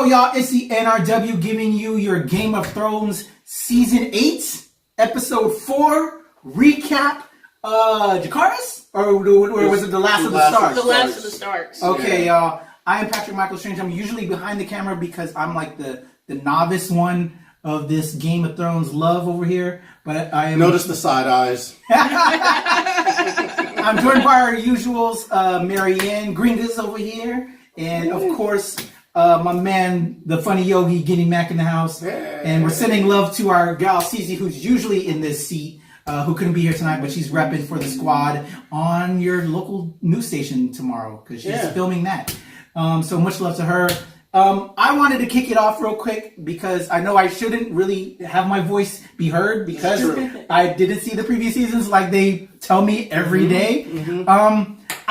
y'all, it's the NRW giving you your Game of Thrones Season 8, Episode 4 recap. Jacaris? Or was it The Last of the Starks? The Last of the Starks. Okay, y'all. I am Patrick Michael Strange. I'm usually behind the camera because I'm like the novice one of this Game of Thrones love over here. But I am... Notice the side eyes. I'm joined by our usuals, Marianne Gringas over here. And, of course... my man, the funny yogi, Guinea Mac in the house. Hey. And we're sending love to our gal, Cece, who's usually in this seat, who couldn't be here tonight, but she's repping for the squad on your local news station tomorrow, because she's filming that. So much love to her. I wanted to kick it off real quick, because I know I shouldn't really have my voice be heard, because I didn't see the previous seasons like they tell me every day.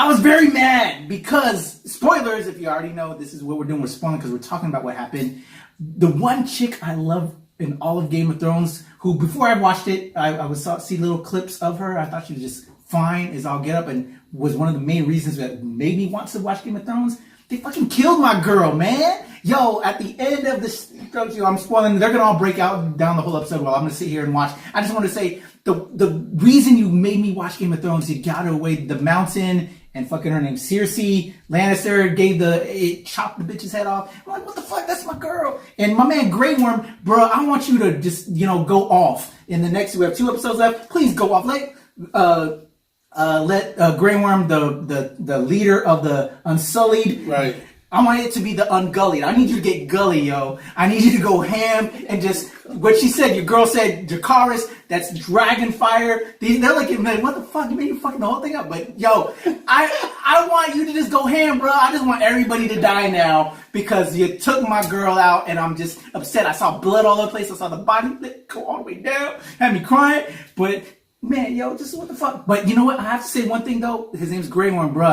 I was very mad because, spoilers, if you already know, this is what we're doing, we're spoiling because we're talking about what happened. The one chick I love in all of Game of Thrones, who before I watched it, I would see little clips of her. I thought she was just fine as all get up and was one of the main reasons that made me want to watch Game of Thrones. They fucking killed my girl, man. Yo, at the end of this, I'm spoiling, they're going to all break out down the whole episode while I'm going to sit here and watch. I just want to say, the reason you made me watch Game of Thrones, you got away the mountain and fucking her name Cersei Lannister chopped the bitch's head off. I'm like, what the fuck? That's my girl. And my man Grey Worm, bro, I want you to just, go off in the next, we have 2 episodes left. Please go off. Let Grey Worm, the leader of the Unsullied. Right. I want it to be the Ungullied. I need you to get gully, yo. I need you to go ham and just, what she said, your girl said, Jacaris, that's dragon fire. They're like, man, what the fuck? You made me fucking the whole thing up. But, yo, I want you to just go ham, bro. I just want everybody to die now because you took my girl out and I'm just upset. I saw blood all over the place. I saw the body go all the way down. Had me crying. But, man, yo, just what the fuck? But you know what? I have to say one thing, though. His name's Grey Worm, bro.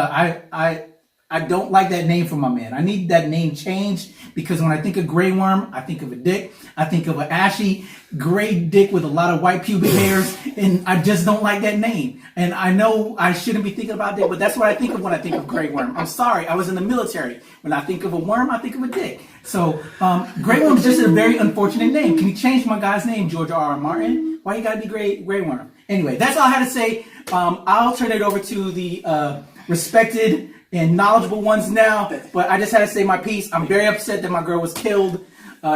I don't like that name for my man. I need that name changed because when I think of Grey Worm, I think of a dick. I think of an ashy gray dick with a lot of white pubic hairs, and I just don't like that name. And I know I shouldn't be thinking about that, but that's what I think of when I think of Grey Worm. I'm sorry, I was in the military. When I think of a worm, I think of a dick. So Grey Worm is just a very unfortunate name. Can you change my guy's name, George R.R. Martin? Why you gotta be Grey Worm? Anyway, that's all I had to say. I'll turn it over to the respected and knowledgeable ones now, but I just had to say my piece. I'm very upset that my girl was killed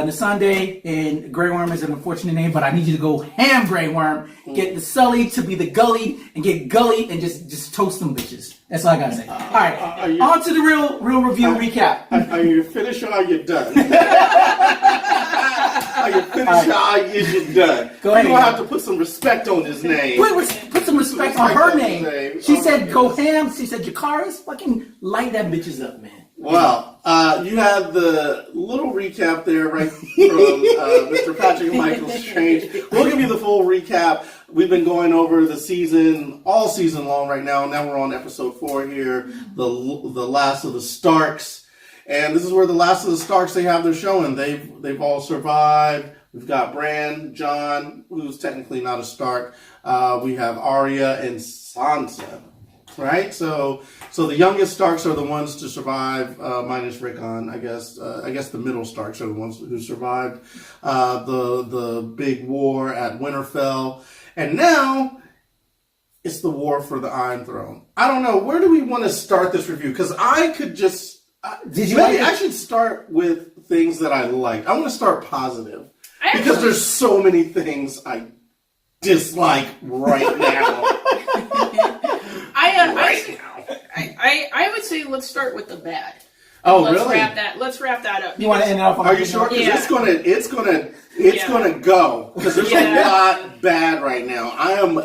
Sunday, and Grey Worm is an unfortunate name, but I need you to go ham, Grey Worm. Get the Sully to be the Gully, and get Gully and just toast them bitches. That's all I gotta say. All right, on to the real review recap. Are you finished or are you done? Are you finished or are you done? Go ahead. You're gonna have to put some respect on his name. Put some respect on her name. She said go ham. She said Jacaris. Fucking light that bitches up, man. Well, you had the little recap there, right, from Mr. Patrick Michael Strange. We'll give you the full recap. We've been going over the season, all season long right now. Now we're on episode 4 here, the Last of the Starks. And this is where the Last of the Starks, they have their showing. They've all survived. We've got Bran, Jon, who's technically not a Stark. We have Arya and Sansa. Right, so the youngest Starks are the ones to survive, minus Rickon. I guess the middle Starks are the ones who survived the big war at Winterfell, and now it's the war for the Iron Throne. I don't know, where do we want to start this review? Because I could just I should start with things that I like. I want to start positive because there's so many things I dislike right now. I would say let's start with the bad. Oh, let's really? Let's wrap that up. You want to end it off on Are you sure? Because it's gonna go. Because there's a lot bad right now. I'm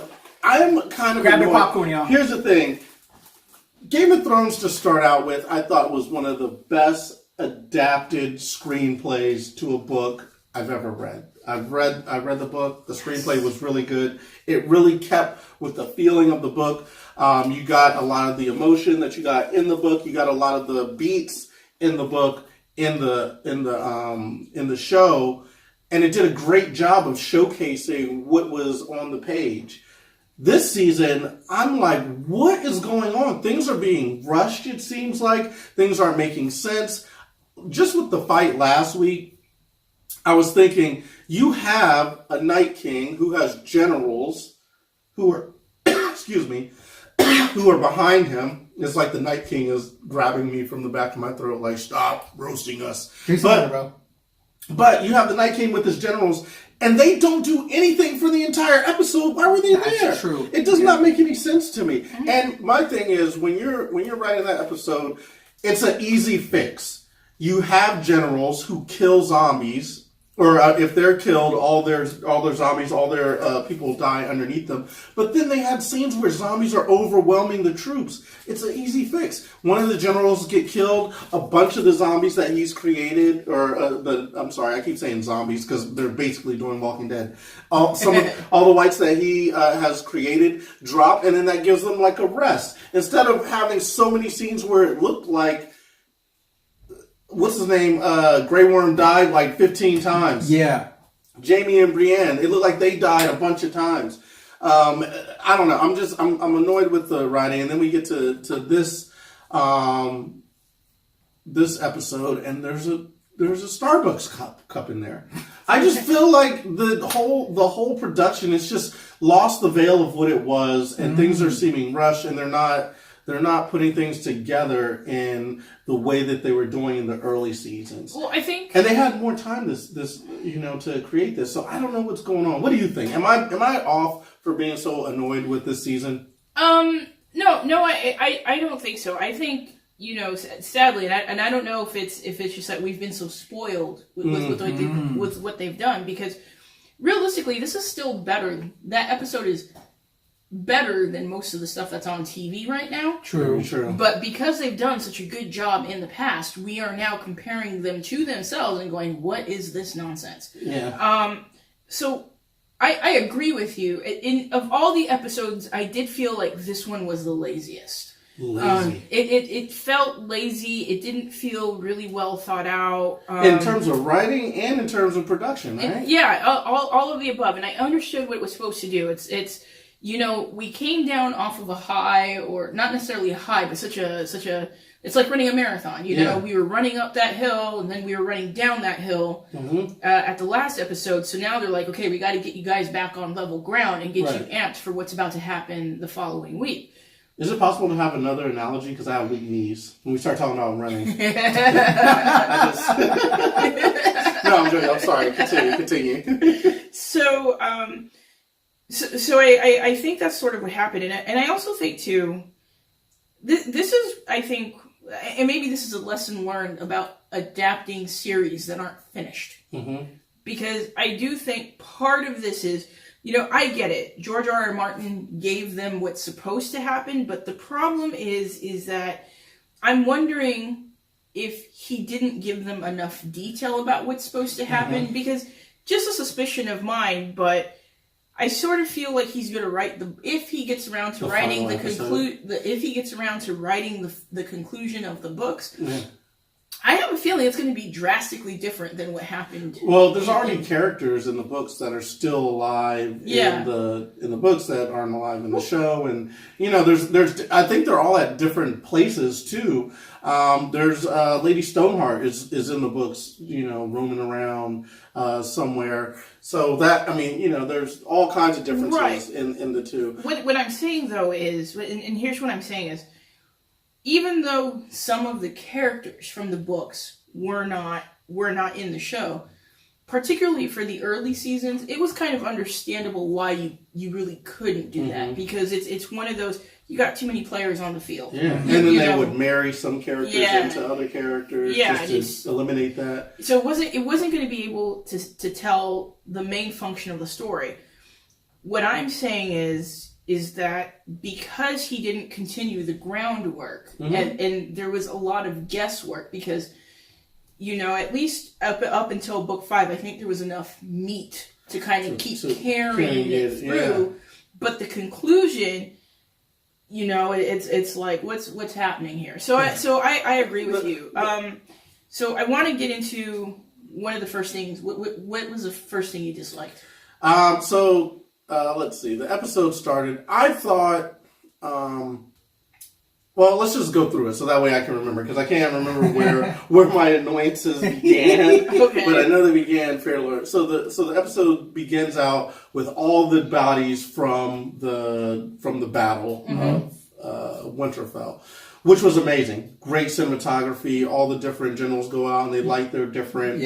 kind of grab annoyed. your popcorn, y'all. Here's the thing. Game of Thrones to start out with, I thought was one of the best adapted screenplays to a book I've ever read. I read the book. The screenplay was really good. It really kept with the feeling of the book. You got a lot of the emotion that you got in the book. You got a lot of the beats in the book in the show, and it did a great job of showcasing what was on the page. This season, I'm like, what is going on? Things are being rushed. It seems like things aren't making sense. just with the fight last week, I was thinking you have a Night King who has generals who are, excuse me, who are behind him. It's like the Night King is grabbing me from the back of my throat, like, stop roasting us. But you have the Night King with his generals, and they don't do anything for the entire episode. Why were they there? That's true. It does not make any sense to me. And my thing is, when you're writing that episode, it's an easy fix. You have generals who kill zombies, or if they're killed, all their zombies, all their people die underneath them. But then they had scenes where zombies are overwhelming the troops. It's an easy fix. One of the generals get killed. A bunch of the zombies that he's created, I'm sorry, I keep saying zombies because they're basically doing Walking Dead. All the whites that he has created drop, and then that gives them like a rest. Instead of having so many scenes where it looked like, what's his name? Grey Worm died like 15 times. Yeah. Jamie and Brienne, it looked like they died a bunch of times. I don't know. I'm annoyed with the writing, and then we get to this this episode, and there's a Starbucks cup in there. I just feel like the whole production has just lost the veil of what it was, and things are seeming rushed, and they're not putting things together in the way that they were doing in the early seasons. Well, I think, and they had more time this to create this. So I don't know what's going on. What do you think? Am I off for being so annoyed with this season? No, I don't think so. I think, sadly, and I don't know if it's just that we've been so spoiled with what they've done, because realistically, this is still better. That episode is better than most of the stuff that's on TV right now. True. But because they've done such a good job in the past, we are now comparing them to themselves and going, what is this nonsense? Yeah. So I agree with you. Of all the episodes, I did feel like this one was the laziest. Lazy. It felt lazy. It didn't feel really well thought out. In terms of writing and in terms of production, right? All of the above. And I understood what it was supposed to do. It's we came down off of a high, or not necessarily a high, but such a it's like running a marathon. We were running up that hill, and then we were running down that hill at the last episode. So now they're like, okay, we got to get you guys back on level ground and get you amped for what's about to happen the following week. Is it possible to have another analogy? Because I have weak knees. When we start talking about running. No, I'm joking. I'm sorry. Continue. So I think that's sort of what happened. And I also think, too, this is, I think, and maybe this is a lesson learned about adapting series that aren't finished. Mm-hmm. Because I do think part of this is, I get it. George R.R. Martin gave them what's supposed to happen, but the problem is that I'm wondering if he didn't give them enough detail about what's supposed to happen, because just a suspicion of mine, but I sort of feel like he's going to write if he gets around to writing if he gets around to writing the conclusion of the books, I have a feeling it's going to be drastically different than what happened. Well, there's already characters in the books that are still alive in the books that aren't alive in the show, and there's I think they're all at different places too. There's Lady Stoneheart is in the books, roaming around somewhere. So that, there's all kinds of differences in the two. What I'm saying though is, and here's what I'm saying is, even though some of the characters from the books were not in the show, particularly for the early seasons, it was kind of understandable why you really couldn't do that, because it's one of those, you got too many players on the field. Yeah, and then they would marry some characters into other characters just to eliminate that. So it wasn't going to be able to tell the main function of the story. What I'm saying is that because he didn't continue the groundwork, and there was a lot of guesswork, because at least up until book 5, I think there was enough meat to kind of keep carrying it through. But the conclusion, it's like, what's happening here? So I agree with you. So I want to get into one of the first things. What was the first thing you disliked? Let's see. The episode started. I thought Well, let's just go through it so that way I can remember, because I can't remember where my annoyances began, Okay. but I know they began fairly early. So the episode begins out with all the bodies from the battle of Winterfell, which was amazing. Great cinematography. All the different generals go out and they light their different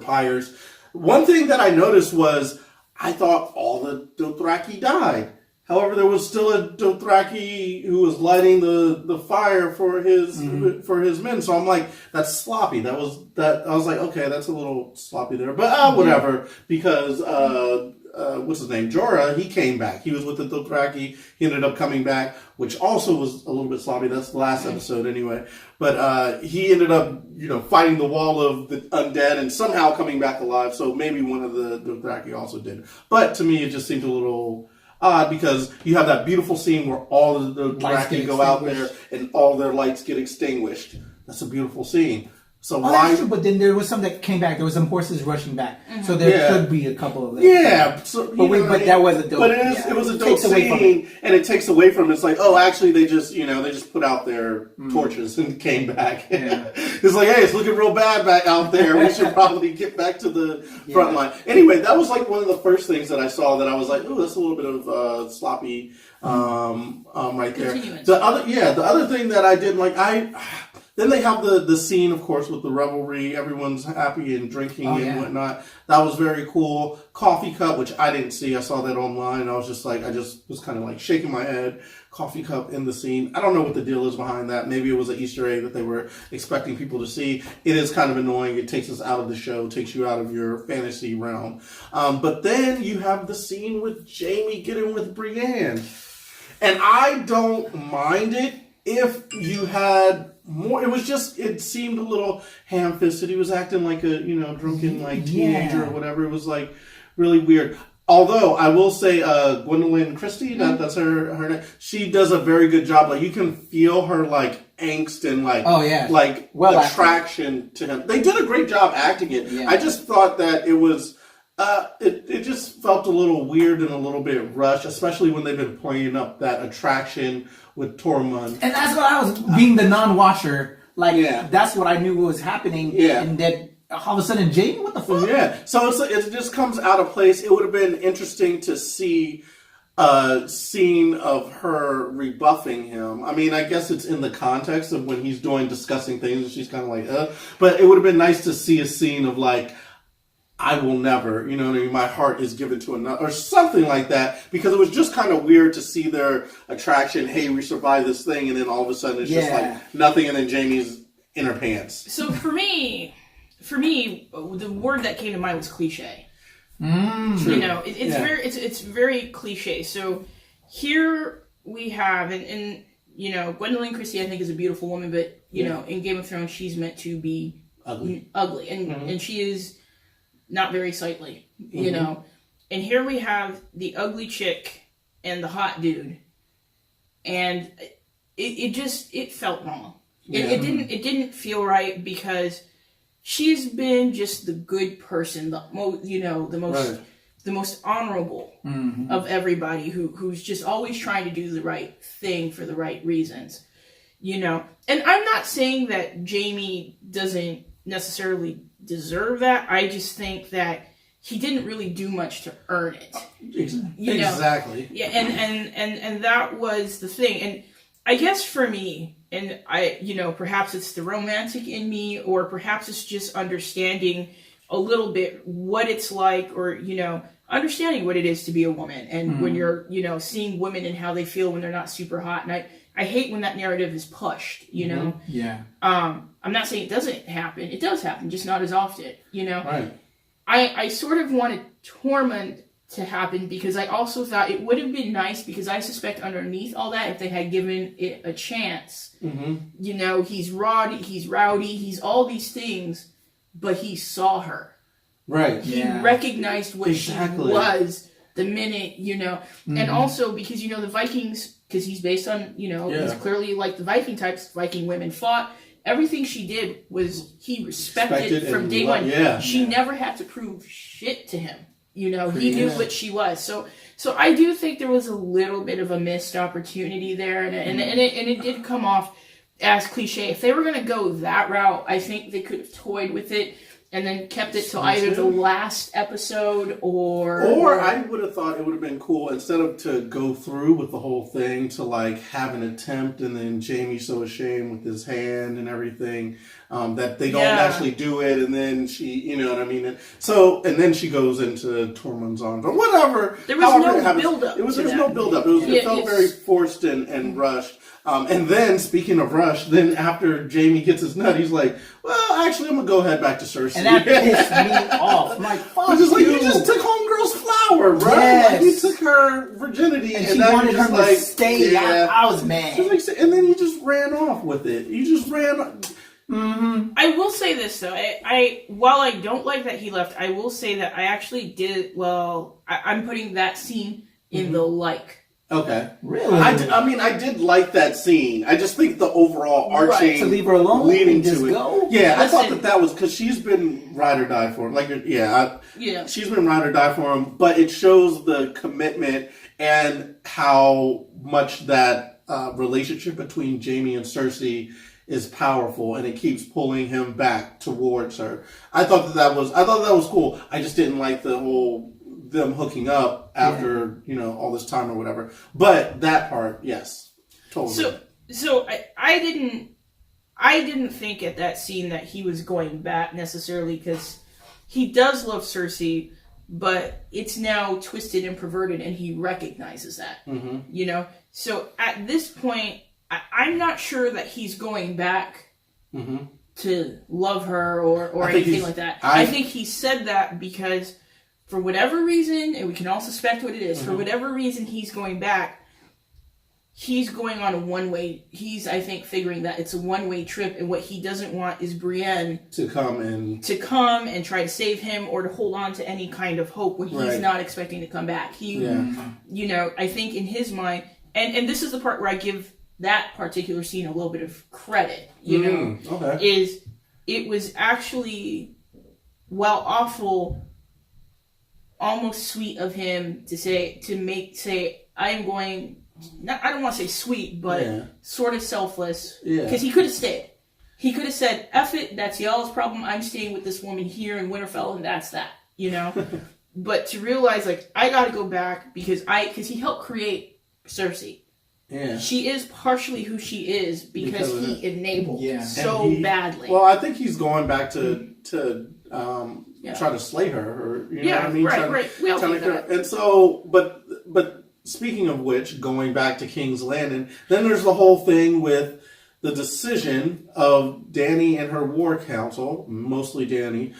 pyres. One thing that I noticed was I thought all the Dothraki died. However, there was still a Dothraki who was lighting the fire for his men. So I'm like, that's sloppy. I was like, okay, that's a little sloppy there, but whatever. Because what's his name? Jorah, he came back. He was with the Dothraki. He ended up coming back, which also was a little bit sloppy. That's the last episode anyway. But he ended up, fighting the wall of the undead and somehow coming back alive. So maybe one of the Dothraki also did. But to me, it just seemed a little odd, because you have that beautiful scene where all the Dothraki go out there and all their lights get extinguished. That's a beautiful scene. So why? That's true, but then there was some that came back. There was some horses rushing back, so there could be a couple of them. Yeah, so, but that was a dope. But it was a dope scene, and it takes away from it. It's like, oh, actually, they just put out their torches and came back. Yeah. It's like, hey, it's looking real bad back out there. We should probably get back to the front line. Anyway, that was like one of the first things that I saw that I was like, oh, that's a little bit of sloppy right there. The other thing that I didn't like, then they have the scene, of course, with the revelry. Everyone's happy and drinking and whatnot. That was very cool. Coffee cup, which I didn't see. I saw that online. I was just like, I just was kind of like shaking my head. Coffee cup in the scene. I don't know what the deal is behind that. Maybe it was an Easter egg that they were expecting people to see. It is kind of annoying. It takes us out of the show, takes you out of your fantasy realm. But then you have the scene with Jaime getting with Brienne. And I don't mind it if you had more. It seemed a little ham-fisted. He was acting like a, drunken, teenager or whatever. It was, really weird. Although, I will say, Gwendolyn Christie, that's her name, she does a very good job. You can feel her, angst and, attraction to him. They did a great job acting it. Yeah. I just thought that it was, it just felt a little weird and a little bit rushed, especially when they've been playing up that attraction with Tormund. And that's what I was, being the non-watcher, that's what I knew was happening. Yeah. And then all of a sudden, Jaime, what the fuck? Yeah. So it just comes out of place. It would have been interesting to see a scene of her rebuffing him. I mean, I guess it's in the context of when he's discussing things and she's kind of like, But it would have been nice to see a scene of I will never, my heart is given to another, or something like that, because it was just kind of weird to see their attraction. Hey, we survived this thing, and then all of a sudden it's just nothing, and then Jaime's in her pants. So for me, the word that came to mind was cliche. It's very cliche. So here we have, and Gwendolyn Christie, I think, is a beautiful woman, but in Game of Thrones, she's meant to be ugly, and she is not very sightly, And here we have the ugly chick and the hot dude, and it felt wrong. Yeah. It didn't feel right, because she's been just the good person, the most honorable of everybody, who's just always trying to do the right thing for the right reasons, And I'm not saying that Jaime doesn't necessarily deserve that. I just think that he didn't really do much to earn it. Exactly. Yeah, and that was the thing. And I guess for me, and I, perhaps it's the romantic in me, or perhaps it's just understanding a little bit what it's like, or, understanding what it is to be a woman. And when you're, seeing women and how they feel when they're not super hot. And I hate when that narrative is pushed, Yeah. I'm not saying it doesn't happen. It does happen, just not as often, Right. I sort of wanted Tormund to happen, because I also thought it would have been nice, because I suspect underneath all that, if they had given it a chance, he's rowdy, he's all these things, but he saw her. Right. He recognized what she was the minute, and also because, the Vikings, because he's based on, he's clearly like the Viking types, Viking women fought. Everything she did was he respected from day one. Yeah. She never had to prove shit to him, You know, he knew what she was. So I do think there was a little bit of a missed opportunity there, and it did come off as cliche. If they were going to go that route, I think they could have toyed with it and then kept it to either the last episode or I would have thought it would have been cool, instead of to go through with the whole thing, to like have an attempt, and then Jamie's so ashamed with his hand and everything that they don't actually do it, and then she, you know what I mean? And then she goes into Tormund's arms or whatever. There was no build-up. There was no build-up. It felt very forced and rushed. And then, speaking of rush, then after Jamie gets his nut, he's like, well, actually, I'm going to go head back to Cersei. And that pissed me off. I'm like, fuck you just took homegirl's flower, bro. Yes. Like, you took her virginity. And she wanted her to stay. Yeah. I was mad. And then you just ran off with it. You just ran... Mm-hmm. I will say this, though. I while I don't like that he left, I will say that I actually did... Well, I'm putting that scene in the like. Okay. Really? I did like that scene. I just think the overall arching... To leave her alone leading and just to it. go? Yeah, Listen, I thought that was... Because she's been ride or die for him. She's been ride or die for him, but it shows the commitment and how much that relationship between Jamie and Cersei is powerful, and it keeps pulling him back towards her. I thought that was cool. I just didn't like the whole them hooking up after all this time or whatever. But that part, yes, totally. So I didn't think at that scene that he was going back necessarily, because he does love Cersei, but it's now twisted and perverted, and he recognizes that. Mm-hmm. So at this point, I'm not sure that he's going back to love her or anything like that. I think he said that because for whatever reason, and we can all suspect what it is, for whatever reason he's going back, he's going on a one-way... He's, I think, figuring that it's a one-way trip, and what he doesn't want is Brienne to come and try to save him, or to hold on to any kind of hope when he's not expecting to come back. I think in his mind... And this is the part where I give that particular scene a little bit of credit, is it was actually, while awful, almost sweet of him to say, I am going, I don't want to say sweet, but sort of selfless, because he could have stayed. He could have said, F it, that's y'all's problem, I'm staying with this woman here in Winterfell, and that's that, But to realize, like, I gotta go back, because he helped create Cersei. Yeah. She is partially who she is because he enabled badly. Well, I think he's going back to try to slay her, or know what I mean? Right. We all think that. And so, but speaking of which, going back to King's Landing, then there's the whole thing with the decision of Dany and her war council, mostly Daenerys,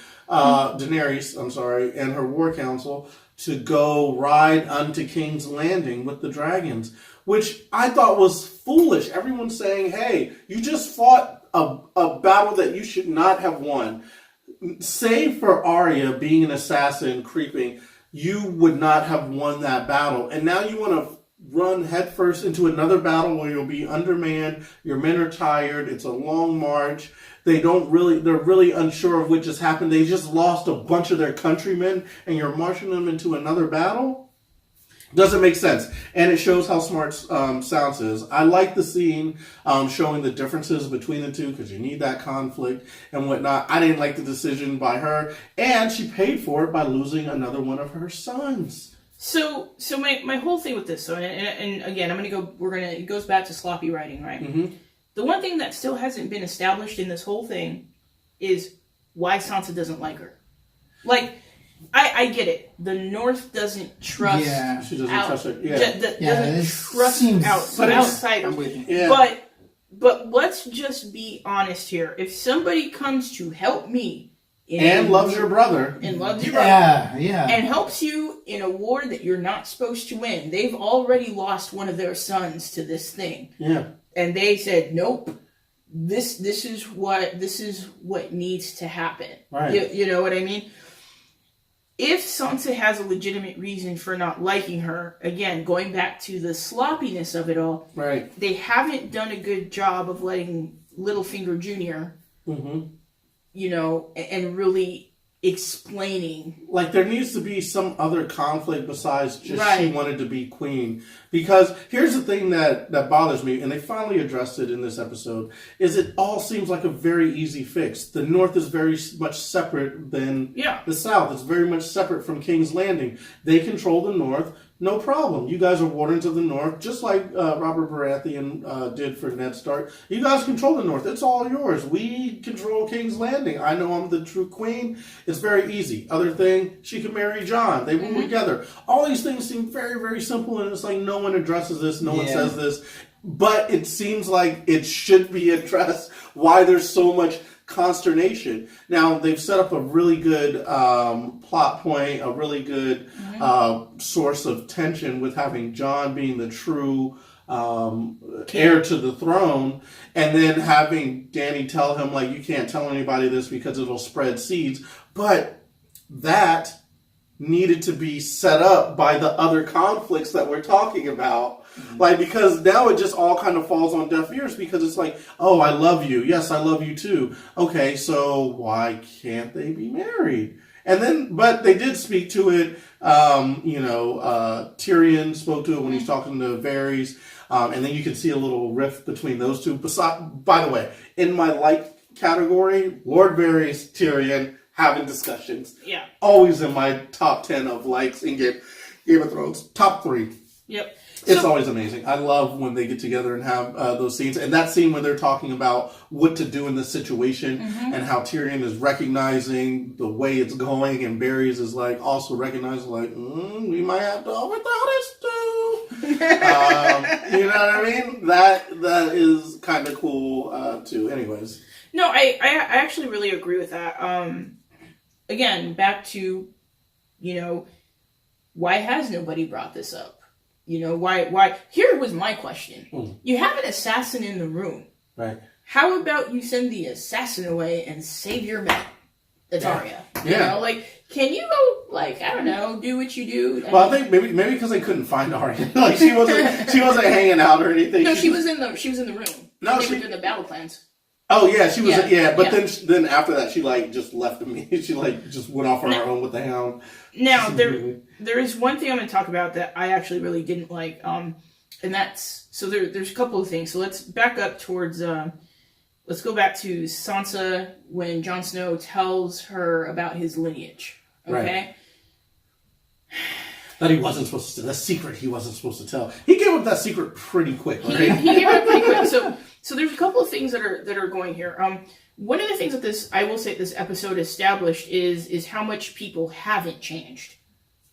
and her war council, to go ride unto King's Landing with the dragons, which I thought was foolish. Everyone's saying, hey, you just fought a battle that you should not have won. Save for Arya being an assassin creeping, you would not have won that battle. And now you want to run headfirst into another battle where you'll be undermanned, your men are tired, it's a long march. They're really unsure of what just happened. They just lost a bunch of their countrymen, and you're marching them into another battle? Doesn't make sense. And it shows how smart Sansa is. I like the scene showing the differences between the two, because you need that conflict and whatnot. I didn't like the decision by her, and she paid for it by losing another one of her sons. So my whole thing with this, and again, it goes back to sloppy writing, right? Mm-hmm. The one thing that still hasn't been established in this whole thing is why Sansa doesn't like her. Like, I get it. The North doesn't trust. Yeah, she doesn't trust her. Doesn't trust outsiders. Yeah. But let's just be honest here. If somebody comes to help me and loves your brother and helps you in a war that you're not supposed to win, they've already lost one of their sons to this thing. Yeah. And they said, nope. This is what needs to happen. Right. You know what I mean? If Sansa has a legitimate reason for not liking her, again, going back to the sloppiness of it all, right? They haven't done a good job of letting Littlefinger Jr., and really explaining. Like, there needs to be some other conflict besides just she Right. wanted to be queen. Because here's the thing that bothers me, and they finally addressed it in this episode, is it all seems like a very easy fix. The North is very much separate than Yeah. the South. It's very much separate from King's Landing. They control the North. No problem. You guys are wardens of the North, just like Robert Baratheon did for Ned Stark. You guys control the North. It's all yours. We control King's Landing. I know I'm the true queen. It's very easy. Other thing, she can marry Jon. They rule together. All these things seem very, very simple, and it's like no one addresses this. No one Yeah. says this. But it seems like it should be addressed why there's so much consternation. Now, they've set up a really good plot point, a really good source of tension with having Jon being the true heir to the throne, and then having Dany tell him, like, you can't tell anybody this because it'll spread seeds. But that needed to be set up by the other conflicts that we're talking about. Like, because now it just all kind of falls on deaf ears, because it's like, oh, I love you. Yes, I love you too. Okay, so why can't they be married? And then, but they did speak to it. Tyrion spoke to it when he's talking to Varys. And then you can see a little rift between those two. By the way, in my like category, Lord Varys, Tyrion, having discussions. Yeah. Always in my top 10 of likes in Game of Thrones. Top 3. Yep. It's always amazing. I love when they get together and have those scenes. And that scene where they're talking about what to do in this situation and how Tyrion is recognizing the way it's going, and Varys is like also recognizing, like, we might have to overthrow this too. You know what I mean? That is kind of cool too. Anyways. No, I actually really agree with that. Again, back to, why has nobody brought this up? Why? Here was my question. You have an assassin in the room. Right. How about you send the assassin away and save your men? That's Arya. Yeah. Can you go, I don't know, do what you do? Well, I think maybe because they couldn't find Arya. Like, she wasn't hanging out or anything. No, she was in the room. No, they she- were doing the battle plans. Oh yeah, she was. Yeah, but yeah. then after that, she just left me. She just went off on her own with the Hound. Now there is one thing I'm going to talk about that I actually really didn't like, and that's there's a couple of things. So let's back up towards. Let's go back to Sansa when Jon Snow tells her about his lineage. Okay. Right. That he wasn't supposed to. The secret he wasn't supposed to tell. He gave up that secret pretty quick, right? He gave it pretty quick. So there's a couple of things that are going here. One of the things that this episode established is how much people haven't changed,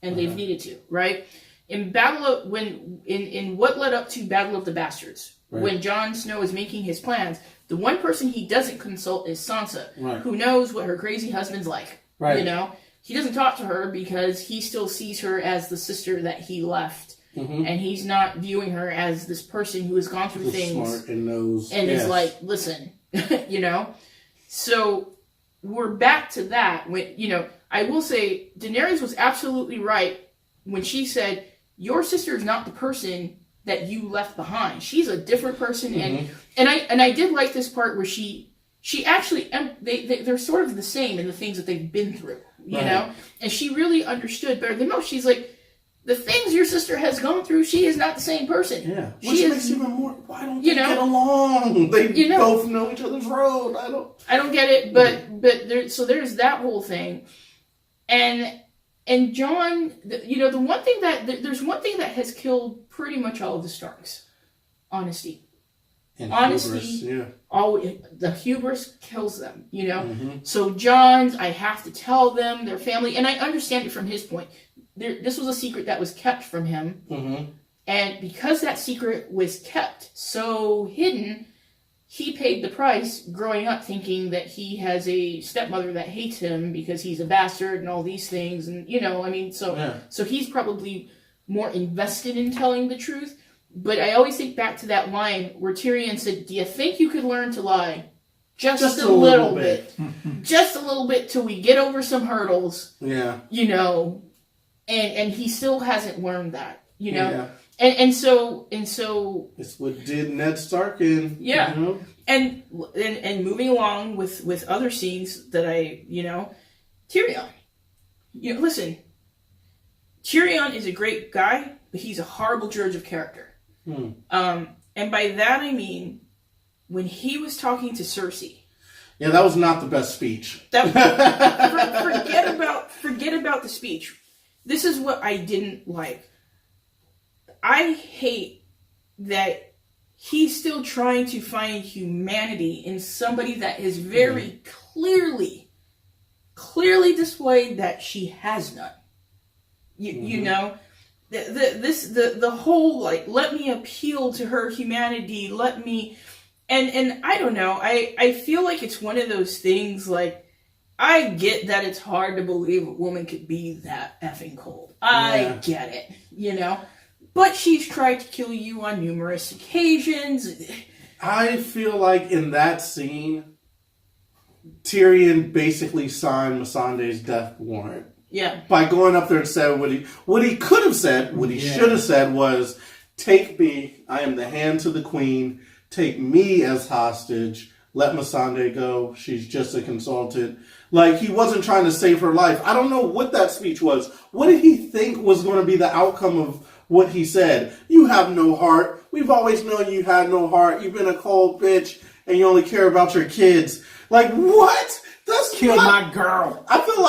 and they've needed to, right? In what led up to Battle of the Bastards, when Jon Snow is making his plans, the one person he doesn't consult is Sansa, who knows what her crazy husband's like. Right. He doesn't talk to her because he still sees her as the sister that he left. And he's not viewing her as this person who has gone through things smart and knows, and is like, listen, So we're back to that. When I will say Daenerys was absolutely right when she said, your sister is not the person that you left behind. She's a different person, and I did like this part where she actually they're sort of the same in the things that they've been through, you know, and she really understood better than most. She's like, the things your sister has gone through, she is not the same person. Yeah. She Which is, makes even more. Why don't they get along? They both know each other's road. I don't get it, but there's that whole thing, and Jon, the one thing there's one thing that has killed pretty much all of the Starks, honesty. And Honesty, hubris, the hubris kills them, So Jon's, I have to tell them, their family, and I understand it from his point. This was a secret that was kept from him, and because that secret was kept so hidden, he paid the price growing up thinking that he has a stepmother that hates him because he's a bastard and all these things, and so he's probably more invested in telling the truth. But I always think back to that line where Tyrion said, do you think you could learn to lie? Just a little bit. Just a little bit till we get over some hurdles. Yeah. And he still hasn't learned that, Yeah. And so It's what did Ned Stark in. And moving along with other scenes that Tyrion. Listen, Tyrion is a great guy, but he's a horrible judge of character. And by that I mean, when he was talking to Cersei. Yeah, that was not the best speech. Forget about the speech. This is what I didn't like. I hate that he's still trying to find humanity in somebody that is very clearly displayed that she has none. You know, the whole like, let me appeal to her humanity, let me, and I don't know, I feel like it's one of those things, like, I get that it's hard to believe a woman could be that effing cold. I get it, you know, but she's tried to kill you on numerous occasions. I feel like in that scene, Tyrion basically signed Missandei's death warrant. Yeah. By going up there and said what he could have said, what he should have said was, take me, I am the hand to the queen, take me as hostage, let Missandei go, she's just a consultant. Like, he wasn't trying to save her life. I don't know what that speech was. What did he think was going to be the outcome of what he said? You have no heart. We've always known you had no heart. You've been a cold bitch, and you only care about your kids. Like, what? That's Killed my girl. I feel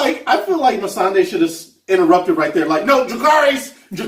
like Missandei should have interrupted right there. Like, no, Jakari's the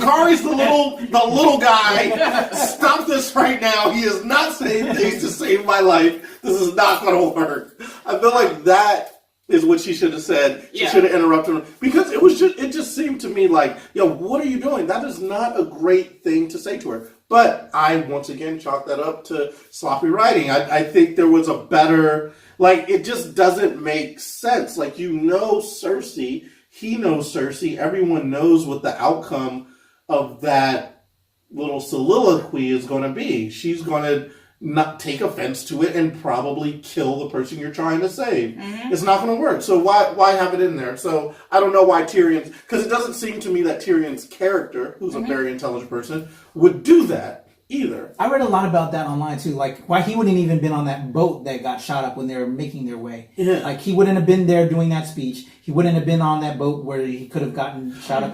little guy. Stop this right now. He is not saying things to save my life. This is not going to work. I feel like that is what she should have said. She should have interrupted him, because it just seemed to me like, yo, what are you doing? That is not a great thing to say to her. But I once again chalk that up to sloppy writing. I think there was a better, like, it just doesn't make sense. Like, Cersei, he knows Cersei, everyone knows what the outcome of that little soliloquy is going to be. She's going to not take offense to it and probably kill the person you're trying to save. It's not going to work. So why have it in there? So I don't know why Tyrion's, because it doesn't seem to me that Tyrion's character, who's a very intelligent person, would do that either. I read a lot about that online too, like why he wouldn't even been on that boat that got shot up when they were making their way. Yeah. Like, he wouldn't have been there doing that speech. He wouldn't have been on that boat where he could have gotten shot up.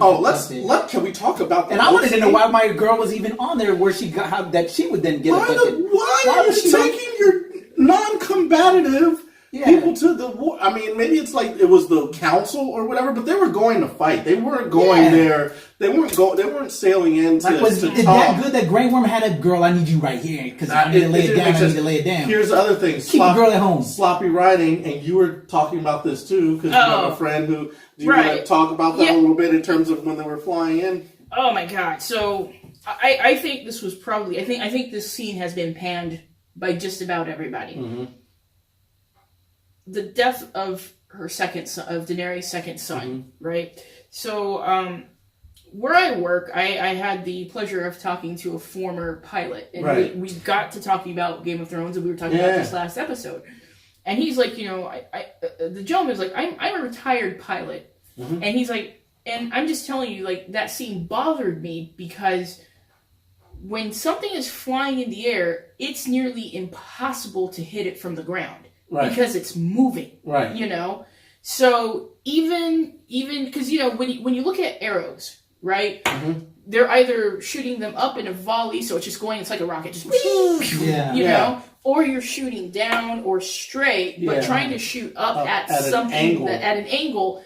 Can we talk about that? And I wanted to know why my girl was even on there, where she got, how that she would then get affected. Why are you taking your non-combative people to the war? I mean, maybe it's like it was the council or whatever, but they were going to fight. They weren't going there. They weren't sailing in to is talk. that good that Grey Worm had a girl? I need you right here because I need to lay it down. I need to lay it down. Here's the other thing. Keep the girl at home. Sloppy writing, and you were talking about this too because you have a friend who. Do you want to talk about that a little bit in terms of when they were flying in? Oh my god! So I think this was probably I think this scene has been panned by just about everybody. The death of her second son, of Daenerys' second son, right? So where I work, I had the pleasure of talking to a former pilot, and we got to talking about Game of Thrones, and we were talking about this last episode. And he's like, the gentleman's like, I'm a retired pilot, and he's like, and I'm just telling you, like, that scene bothered me because when something is flying in the air, it's nearly impossible to hit it from the ground because it's moving, you know. So even because when you look at arrows, right, they're either shooting them up in a volley, so it's just going, it's like a rocket, just you know. Or you're shooting down or straight, but trying to shoot up at something at an angle.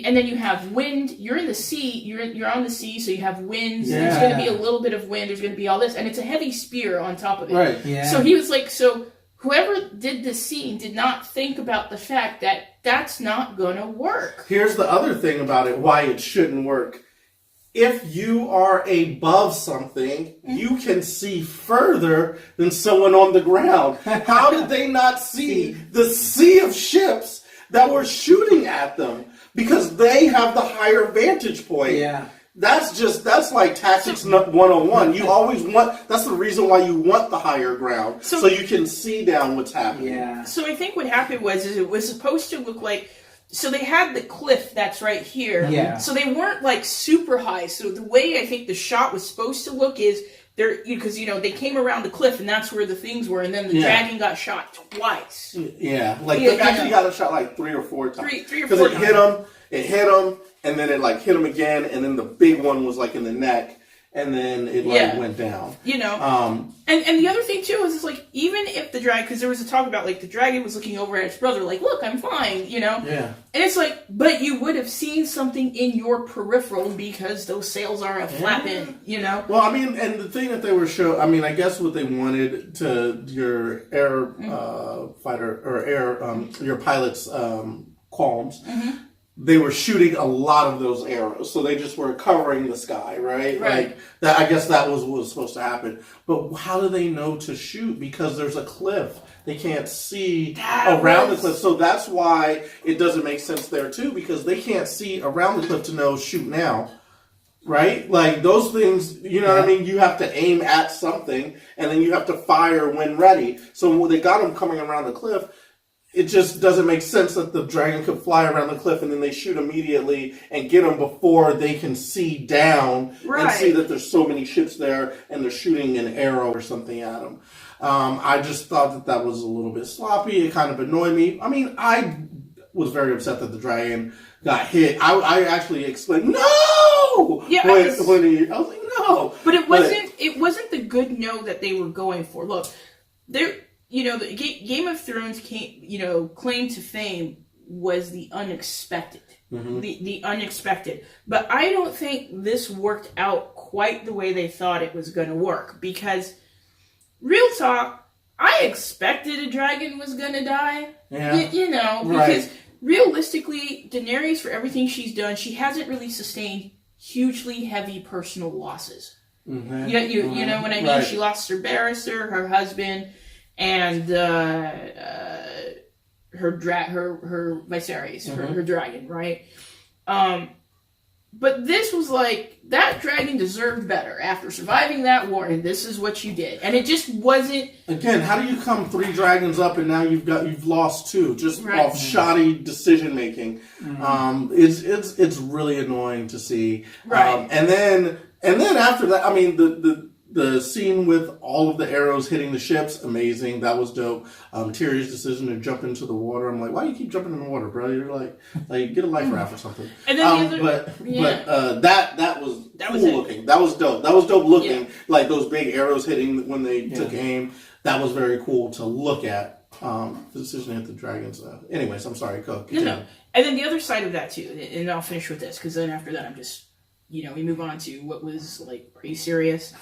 And then you have wind. You're in the sea. You're on the sea, so you have winds. Yeah. There's going to be a little bit of wind. There's going to be all this, and it's a heavy spear on top of it. Right. Yeah. So he was like, so whoever did this scene did not think about the fact that that's not going to work. Here's the other thing about it: why it shouldn't work. If you are above something, you can see further than someone on the ground. How did they not see the sea of ships that were shooting at them? Because they have the higher vantage point. Yeah. That's like tactics 101. You always that's the reason why you want the higher ground. So you can see down what's happening. Yeah. So I think what happened was it was supposed to look like, so they had the cliff that's right here. Yeah. So they weren't like super high. So the way I think the shot was supposed to look is they're because they came around the cliff and that's where the things were, and then the dragon got shot twice. Yeah, like Yeah, they actually got a shot like 3 or 4 times. Three or because four it hit him, and then it like hit him again, and then the big one was like in the neck, and then it like went down. And the other thing too is it's like even if the dragon, because there was a talk about like the dragon was looking over at its brother like, look, I'm fine, Yeah. And it's like, but you would have seen something in your peripheral because those sails are flapping, Well, I mean, and the thing that they were showing, I mean, I guess what they wanted to your air fighter or your pilot's qualms. Mm-hmm. They were shooting a lot of those arrows, so they just were covering the sky, right? Like that. I guess that was what was supposed to happen. But how do they know to shoot? Because there's a cliff; they can't see around the cliff. So that's why it doesn't make sense there too, because they can't see around the cliff to know shoot now, right? Like those things, you know what I mean? You have to aim at something, and then you have to fire when ready. So when they got them coming around the cliff, it just doesn't make sense that the dragon could fly around the cliff and then they shoot immediately and get them before they can see down and see that there's so many ships there and they're shooting an arrow or something at them. I just thought that was a little bit sloppy. It kind of annoyed me. I mean, I was very upset that the dragon got hit. I actually exclaimed, "No!" Yeah, I was like, "No!" But it wasn't the good no that they were going for. Look, there. The Game of Thrones claim to fame was the unexpected. Mm-hmm. The unexpected. But I don't think this worked out quite the way they thought it was going to work. Because, real talk, I expected a dragon was going to die. Yeah. Because realistically, Daenerys, for everything she's done, she hasn't really sustained hugely heavy personal losses. Mm-hmm. You know what I mean? Right. She lost her barrister, her husband, and her Viserys, her dragon, right? But this was like, that dragon deserved better after surviving that war, and this is what you did. And it just wasn't... Again, how do you come 3 dragons up and now you've lost 2 just off shoddy decision making? Mm-hmm. It's really annoying to see. Right. And then after that, I mean, the scene with all of the arrows hitting the ships, amazing. That was dope. Tyrion's decision to jump into the water. I'm like, why do you keep jumping in the water, bro? You're like get a life raft or something. And then that was cool looking. That was dope. That was dope looking. Yeah. Like those big arrows hitting when they took aim. That was very cool to look at. The decision to hit the dragons. Anyways, I'm sorry, go. No. And then the other side of that too, and I'll finish with this because then after that I'm just. We move on to what was, like, pretty serious.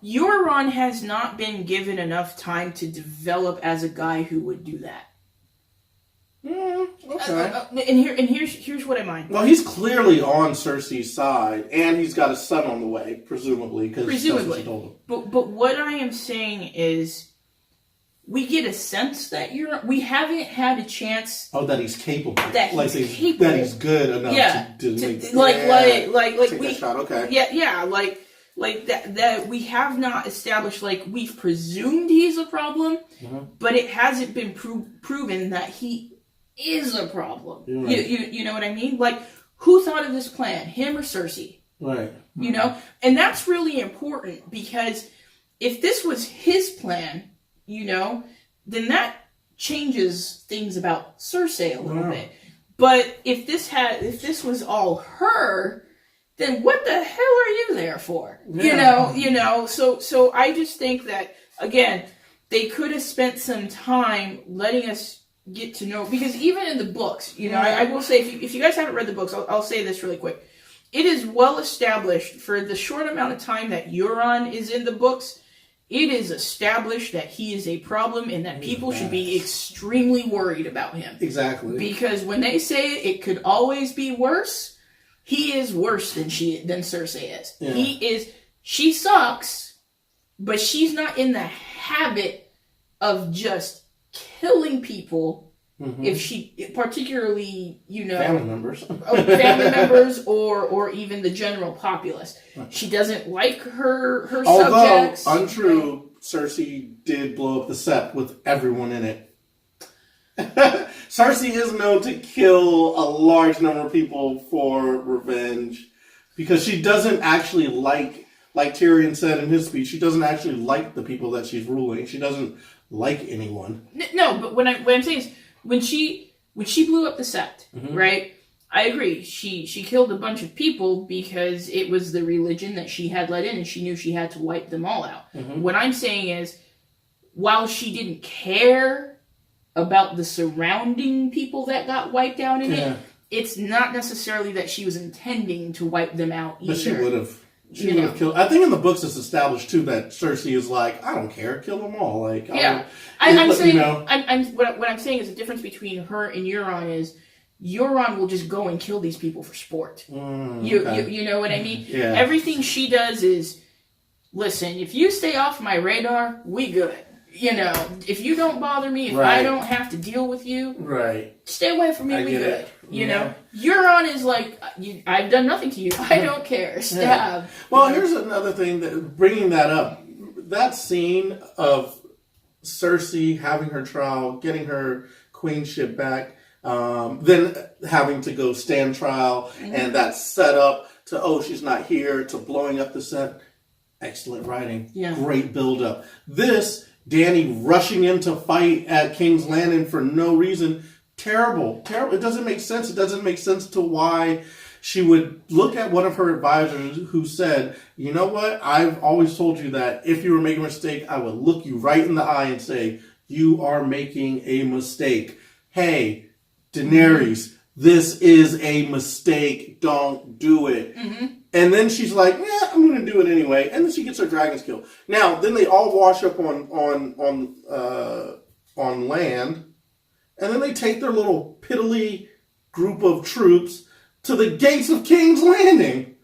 Euron has not been given enough time to develop as a guy who would do that. Okay. And here's what I mind. Well, he's clearly on Cersei's side, and he's got a son on the way, presumably, because that's what she told him. But what I am saying is, we get a sense that we haven't had a chance. Oh, that he's capable. That he's capable. That he's good enough to make. Like take that shot. Okay. Yeah. Like that we have not established. Like we've presumed he's a problem, but it hasn't been proven that he is a problem. Right. You know what I mean? Like who thought of this plan? Him or Cersei? Right. And that's really important because if this was his plan. Then that changes things about Cersei a little bit. But if this was all her, then what the hell are you there for? Yeah. So I just think that again, they could have spent some time letting us get to know because even in the books, I will say if you guys haven't read the books, I'll say this really quick. It is well established for the short amount of time that Euron is in the books. It is established that he is a problem and that people should be extremely worried about him. Exactly. Because when they say it could always be worse, he is worse than Cersei is. Yeah. She sucks, but she's not in the habit of just killing people if she, particularly, family members. Family members or even the general populace. She doesn't like her Although, subjects. untrue, Cersei did blow up the Sept with everyone in it. Cersei is known to kill a large number of people for revenge because she doesn't actually like like Tyrion said in his speech, she doesn't actually like the people that she's ruling. She doesn't like anyone. No, but what I'm saying is when she blew up the Sept, right? I agree. She killed a bunch of people because it was the religion that she had let in, and she knew she had to wipe them all out. What I'm saying is, while she didn't care about the surrounding people that got wiped out in it, it's not necessarily that she was intending to wipe them out either. But she would have. She would have killed. I think in the books it's established too that Cersei is like, I don't care, kill them all. Like, I'm saying, you know, what I'm saying is the difference between her and Euron is Euron will just go and kill these people for sport. You know what I mean? Yeah. Everything she does is, listen, if you stay off my radar, we good. You know, if you don't bother me, if I don't have to deal with you, stay away from me, we good. You know, Euron is like, I've done nothing to you. I don't care. Stab. Well, here's another thing that bringing that up. That scene of Cersei having her trial, getting her queenship back, then having to go stand trial, and that set up to, she's not here, to blowing up the set. Excellent writing. Great build up. This, Dany rushing in to fight at King's Landing for no reason. Terrible. It doesn't make sense. It doesn't make sense to why she would look at one of her advisors who said, you know what? I've always told you that if you were making a mistake, I would look you right in the eye and say, you are making a mistake. Hey, Daenerys, this is a mistake. Don't do it. And then she's like, I'm going to do it anyway. And then she gets her dragons killed. Now, then they all wash up on land. And then they take their little piddly group of troops to the gates of King's Landing.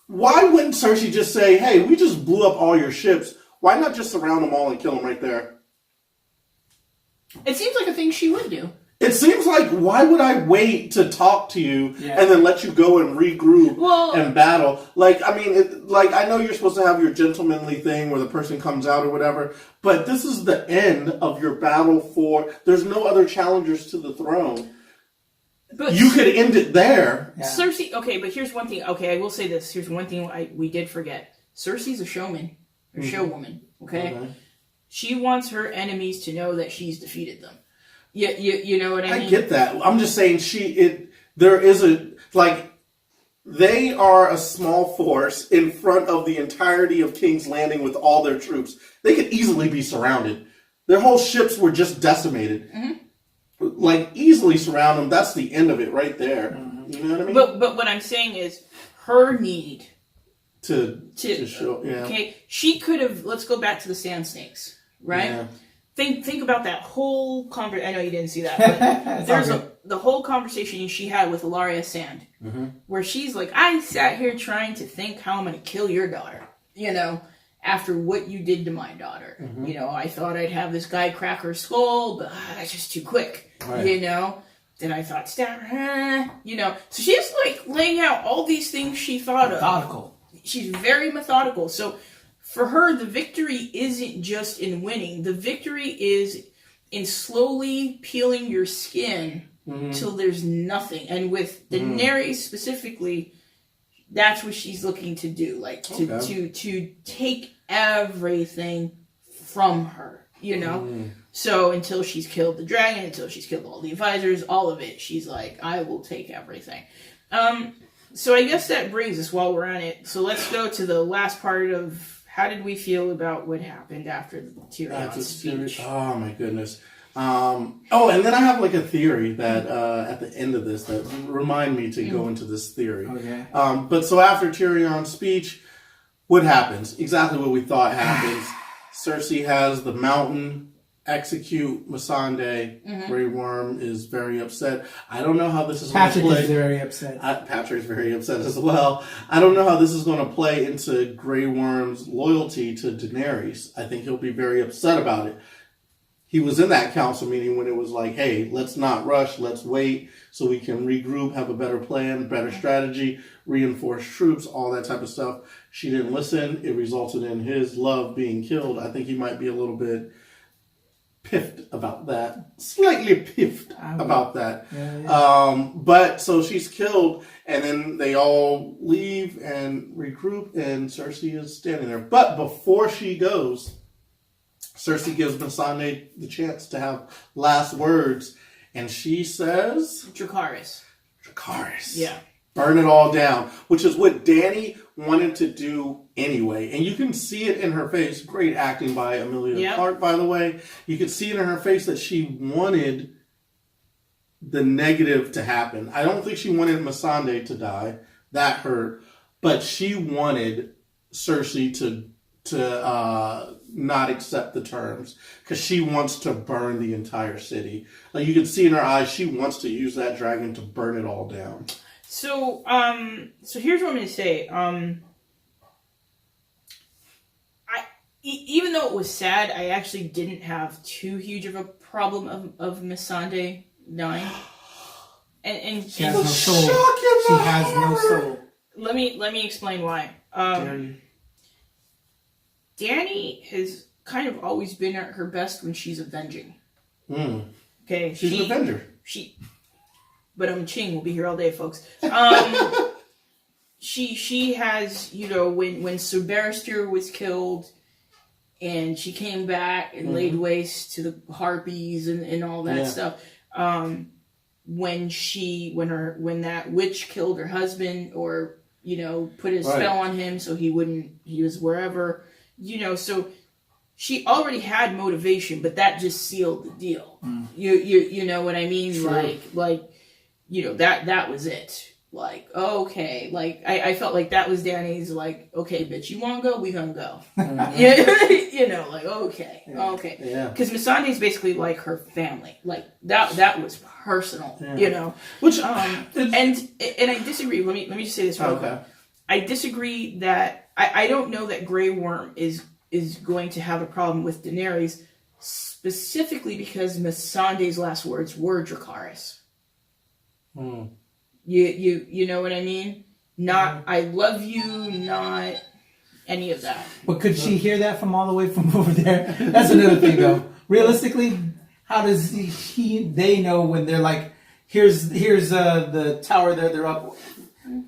Why wouldn't Cersei just say, hey, we just blew up all your ships. Why not just surround them all and kill them right there? It seems like a thing she would do. It seems like, why would I wait to talk to you and then let you go and regroup and battle? Like, I mean, I know you're supposed to have your gentlemanly thing where the person comes out or whatever, but this is the end of your battle there's no other challengers to the throne. But you could end it there. Cersei, okay, but here's one thing. Okay, I will say this. Here's one thing we did forget. Cersei's a showman, or showwoman, okay? She wants her enemies to know that she's defeated them. You know what I mean? I get that. I'm just saying they are a small force in front of the entirety of King's Landing with all their troops. They could easily be surrounded. Their whole ships were just decimated. Like, easily surround them. That's the end of it right there. You know what I mean? But what I'm saying is her need to show, okay, she could have, let's go back to the Sand Snakes, right? Yeah. Think about that whole conversation. I know you didn't see that, but there's the whole conversation she had with Ilaria Sand, where she's like, I sat here trying to think how I'm going to kill your daughter, you know, after what you did to my daughter. You know, I thought I'd have this guy crack her skull, but that's just too quick, you know. Then I thought, stab her, you know. So she's like laying out all these things she thought Methodical. She's very methodical. So for her, the victory isn't just in winning. The victory is in slowly peeling your skin till there's nothing. And with Daenerys specifically, that's what she's looking to do. Like, to take everything from her, you know? So until she's killed the dragon, until she's killed all the advisors, all of it, she's like, I will take everything. So I guess that brings us, while we're on it, so let's go to the last part of how did we feel about what happened after the Tyrion's speech? Oh my goodness. And then I have like a theory that at the end of this that remind me to go into this theory. Okay. But so after Tyrion's speech, what happens? Exactly what we thought happens. Cersei has the mountain execute Missandei. Grey Worm is very upset. I don't know how this is going to play. Patrick is very upset. Patrick's very upset as well. I don't know how this is going to play into Grey Worm's loyalty to Daenerys. I think he'll be very upset about it. He was in that council meeting when it was like, hey, let's not rush, let's wait so we can regroup, have a better plan, better strategy, reinforce troops, all that type of stuff. She didn't listen. It resulted in his love being killed. I think he might be a little bit piffed about that. Slightly piffed about that. Yeah. But so she's killed, And then they all leave and regroup, and Cersei is standing there. But before she goes, Cersei gives Missandei the chance to have last words, and she says, Dracarys. Dracarys. Yeah. Burn it all down, which is what Dany wanted to do anyway. And you can see it in her face. Great acting by Emilia Clarke, by the way. You can see it in her face that she wanted the negative to happen. I don't think she wanted Missandei to die. That hurt. But she wanted Cersei to not accept the terms, because she wants to burn the entire city. Like, you can see in her eyes, she wants to use that dragon to burn it all down. So here's what I'm going to say. Even though it was sad, I actually didn't have too huge of a problem of Missandei dying. And she has no soul. She has no soul. Let me explain why. Dany has kind of always been at her best when she's avenging. Okay, she's an avenger. But Ching will be here all day, folks. She has, when Sir Barrister was killed, and she came back and laid waste to the harpies and all that stuff. When that witch killed her husband, or put a spell on him so he was wherever, so she already had motivation, but that just sealed the deal. You know what I mean? Sure. That was it. Like, okay, like I felt like that was Dany's, like, okay, bitch, you want to go? We gonna go. Like, okay. Yeah. Because Missandei's basically like her family. Like that was personal. Which and I disagree. Let me just say this real quick. I disagree that I don't know that Grey Worm is going to have a problem with Daenerys, specifically because Missandei's last words were Dracarys. You know what I mean? Not I love you, not any of that. But could she hear that from all the way from over there? That's another thing, though. Realistically, how does they know when they're like, here's the tower there, they're up,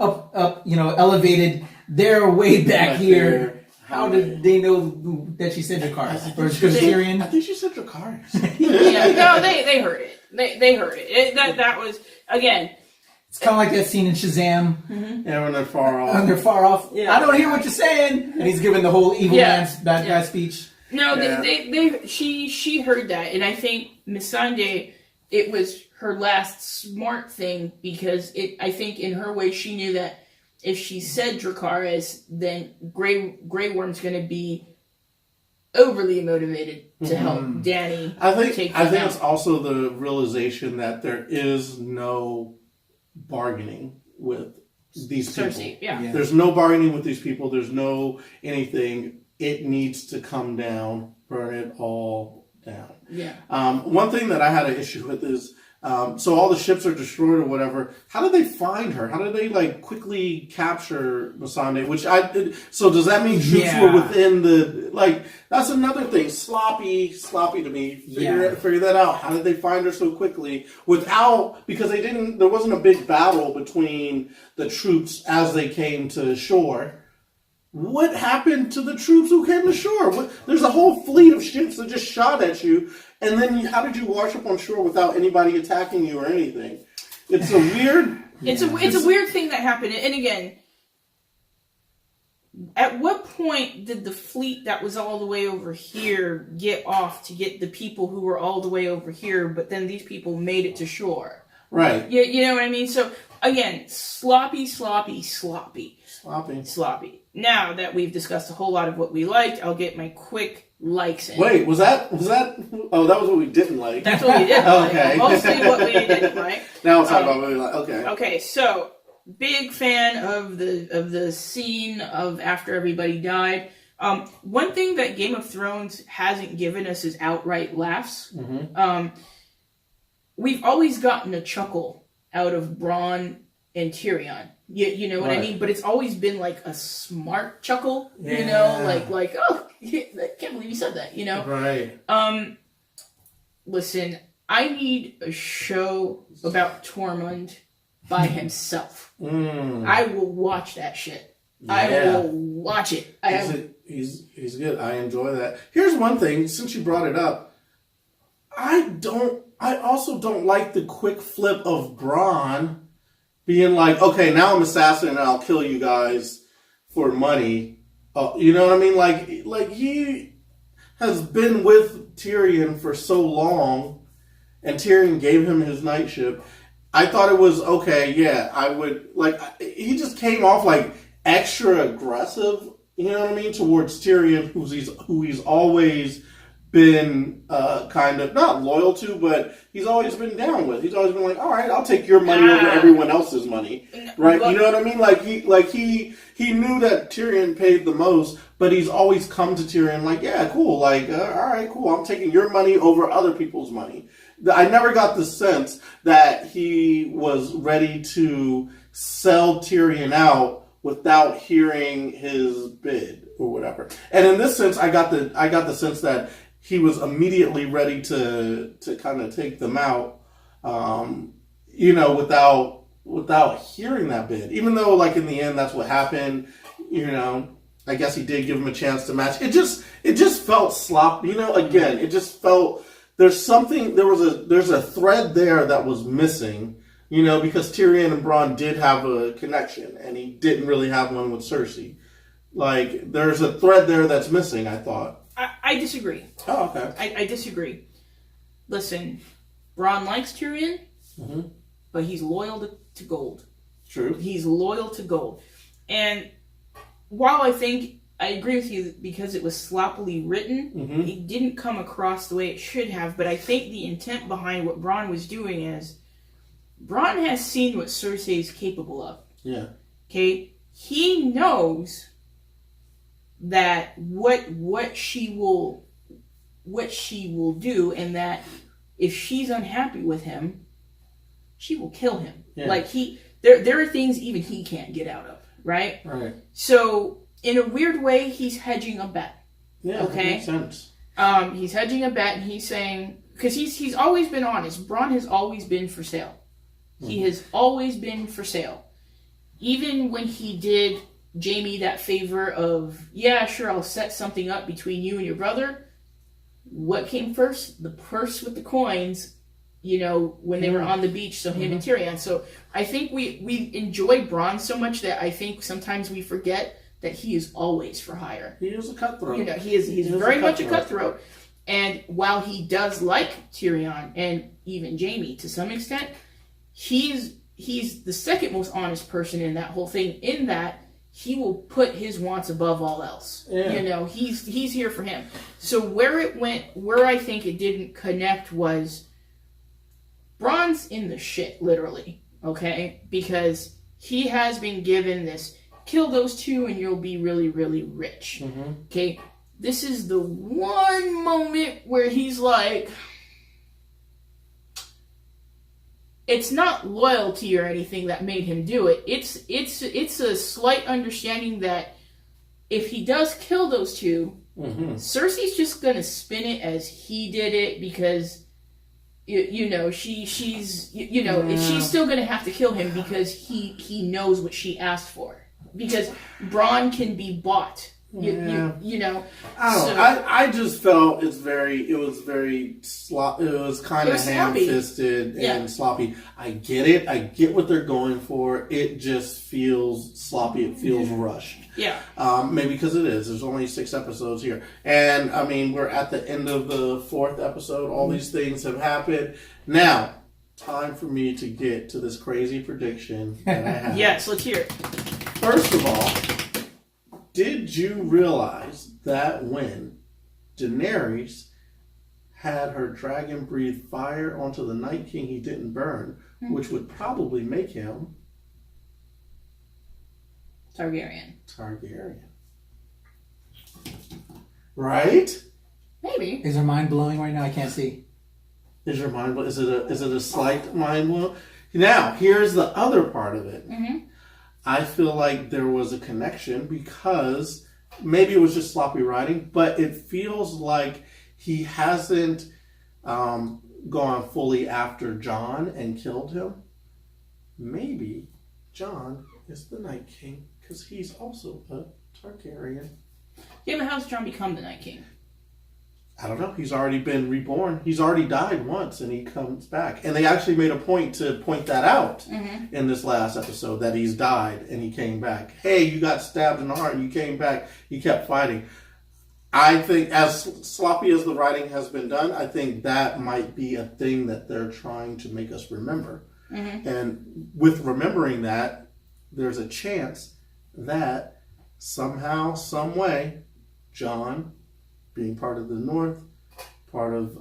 elevated. They're way back here. How did they know that she said Dracarys? Or Tyrion? I think she said Dracarys. No, they heard it. They heard it. That was, again. It's kind of like that scene in Shazam. Yeah, when they're far off. When they're far off. Yeah. I don't hear what you're saying. And he's giving the whole evil man's bad guy speech. No, she heard that, and I think Missandei, it was her last smart thing, because I think in her way she knew that if she said Dracarys, then Grey Worm's going to be overly motivated to help Dany. I think it's also the realization that there is no bargaining with these people. Cersei, yeah. There's no bargaining with these people. There's no anything. It needs to come down. Burn it all down. Yeah. One thing that I had an issue with is, so all the ships are destroyed or whatever. How did they find her? How did they quickly capture Missandei? So does that mean troops were within the That's another thing. Sloppy to me. Figure that out. How did they find her so quickly because there wasn't a big battle between the troops as they came to shore. What happened to the troops who came to shore? There's a whole fleet of ships that just shot at you, and then how did you wash up on shore without anybody attacking you or anything? It's a weird. It's a weird thing that happened. And again, at what point did the fleet that was all the way over here get off to get the people who were all the way over here? But then these people made it to shore. Right. You know what I mean? So again, sloppy. Now that we've discussed a whole lot of what we liked, I'll get my quick likes in. Wait, was that? Oh, that was what we didn't like. That's what we didn't okay. like. Mostly what we didn't like. Now we'll talk about what we like. Okay. Okay, so big fan of the scene of after everybody died. One thing that Game of Thrones hasn't given us is outright laughs. We've always gotten a chuckle out of Bronn and Tyrion. You know what I mean? But it's always been like a smart chuckle, like, oh, I can't believe you said that, Right. Listen, I need a show about Tormund by himself. Mm. I will watch that shit. I Yeah. will watch it. He's good. I enjoy that. Here's one thing, since you brought it up, I also don't like the quick flip of Bronn being like, okay, now I'm assassin and I'll kill you guys for money. You know what I mean? Like he has been with Tyrion for so long, and Tyrion gave him his knightship. I thought it was okay. Yeah, I would he just came off like extra aggressive. You know what I mean, towards Tyrion, who he's always been kind of not loyal to, but he's always been down with. He's always been like, all right, I'll take your money over everyone else's money, right? You know what I mean? He knew that Tyrion paid the most, but he's always come to Tyrion like, yeah, cool, all right, cool, I'm taking your money over other people's money. I never got the sense that he was ready to sell Tyrion out without hearing his bid or whatever. And in this sense, I got the sense that he was immediately ready to kind of take them out, without hearing that bid. Even though, in the end, that's what happened. I guess he did give him a chance to match. It just felt sloppy. Again, it just felt there's a thread there that was missing. Because Tyrion and Bronn did have a connection, and he didn't really have one with Cersei. There's a thread there that's missing, I thought. I disagree. Oh, okay. I disagree. Listen, Bronn likes Tyrion, but he's loyal to gold. True. He's loyal to gold. And while I think I agree with you because it was sloppily written, it didn't come across the way it should have, but I think the intent behind what Bronn was doing is Bronn has seen what Cersei is capable of. Yeah. Okay? He knows that what she will do, and that if she's unhappy with him, she will kill him. Yeah. There are things even he can't get out of, right? Right. So in a weird way, he's hedging a bet. Yeah. Okay. That makes sense. He's hedging a bet, and he's saying, because he's always been honest. Bronn has always been for sale. He has always been for sale. Even when he did Jaime that favor of, yeah, sure, I'll set something up between you and your brother. What came first? The purse with the coins, when they were on the beach, so him and Tyrion. So I think we enjoy Bronn so much that I think sometimes we forget that he is always for hire. He is a cutthroat. He's very much a cutthroat. And while he does like Tyrion and even Jaime to some extent, he's the second most honest person in that whole thing, in that he will put his wants above all else. Yeah. He's here for him. So where I think it didn't connect was Bronn's in the shit, literally, okay? Because he has been given this, kill those two and you'll be really, really rich. Okay? This is the one moment where he's like, it's not loyalty or anything that made him do it. It's a slight understanding that if he does kill those two, Cersei's just gonna spin it as he did it because she's still gonna have to kill him because he knows what she asked for, because Bronn can be bought. I don't know. I just felt it was very sloppy. It was kind of ham-fisted and sloppy. I get it. I get what they're going for. It just feels sloppy. It feels rushed. Yeah. Maybe because it is. There's only 6 episodes here. And, we're at the end of the 4th episode. All these things have happened. Now, time for me to get to this crazy prediction that I have. Yes, let's hear it. First of all, did you realize that when Daenerys had her dragon breathe fire onto the Night King, he didn't burn, which would probably make him Targaryen. Right? Maybe. Is her mind blowing right now? I can't see. Is your mind? Is it a slight mind blow? Now, here's the other part of it. I feel like there was a connection because maybe it was just sloppy writing, but it feels like he hasn't gone fully after Jon and killed him. maybe Jon is the Night King because he's also a Targaryen. Yeah, but how's Jon become the Night King? I don't know. He's already been reborn. He's already died once, and he comes back. And they actually made a point to point that out in this last episode, that he's died and he came back. Hey, you got stabbed in the heart and you came back. You kept fighting. I think, as sloppy as the writing has been done, I think that might be a thing that they're trying to make us remember. And with remembering that, there's a chance that somehow, some way, Jon, being part of the North, part of,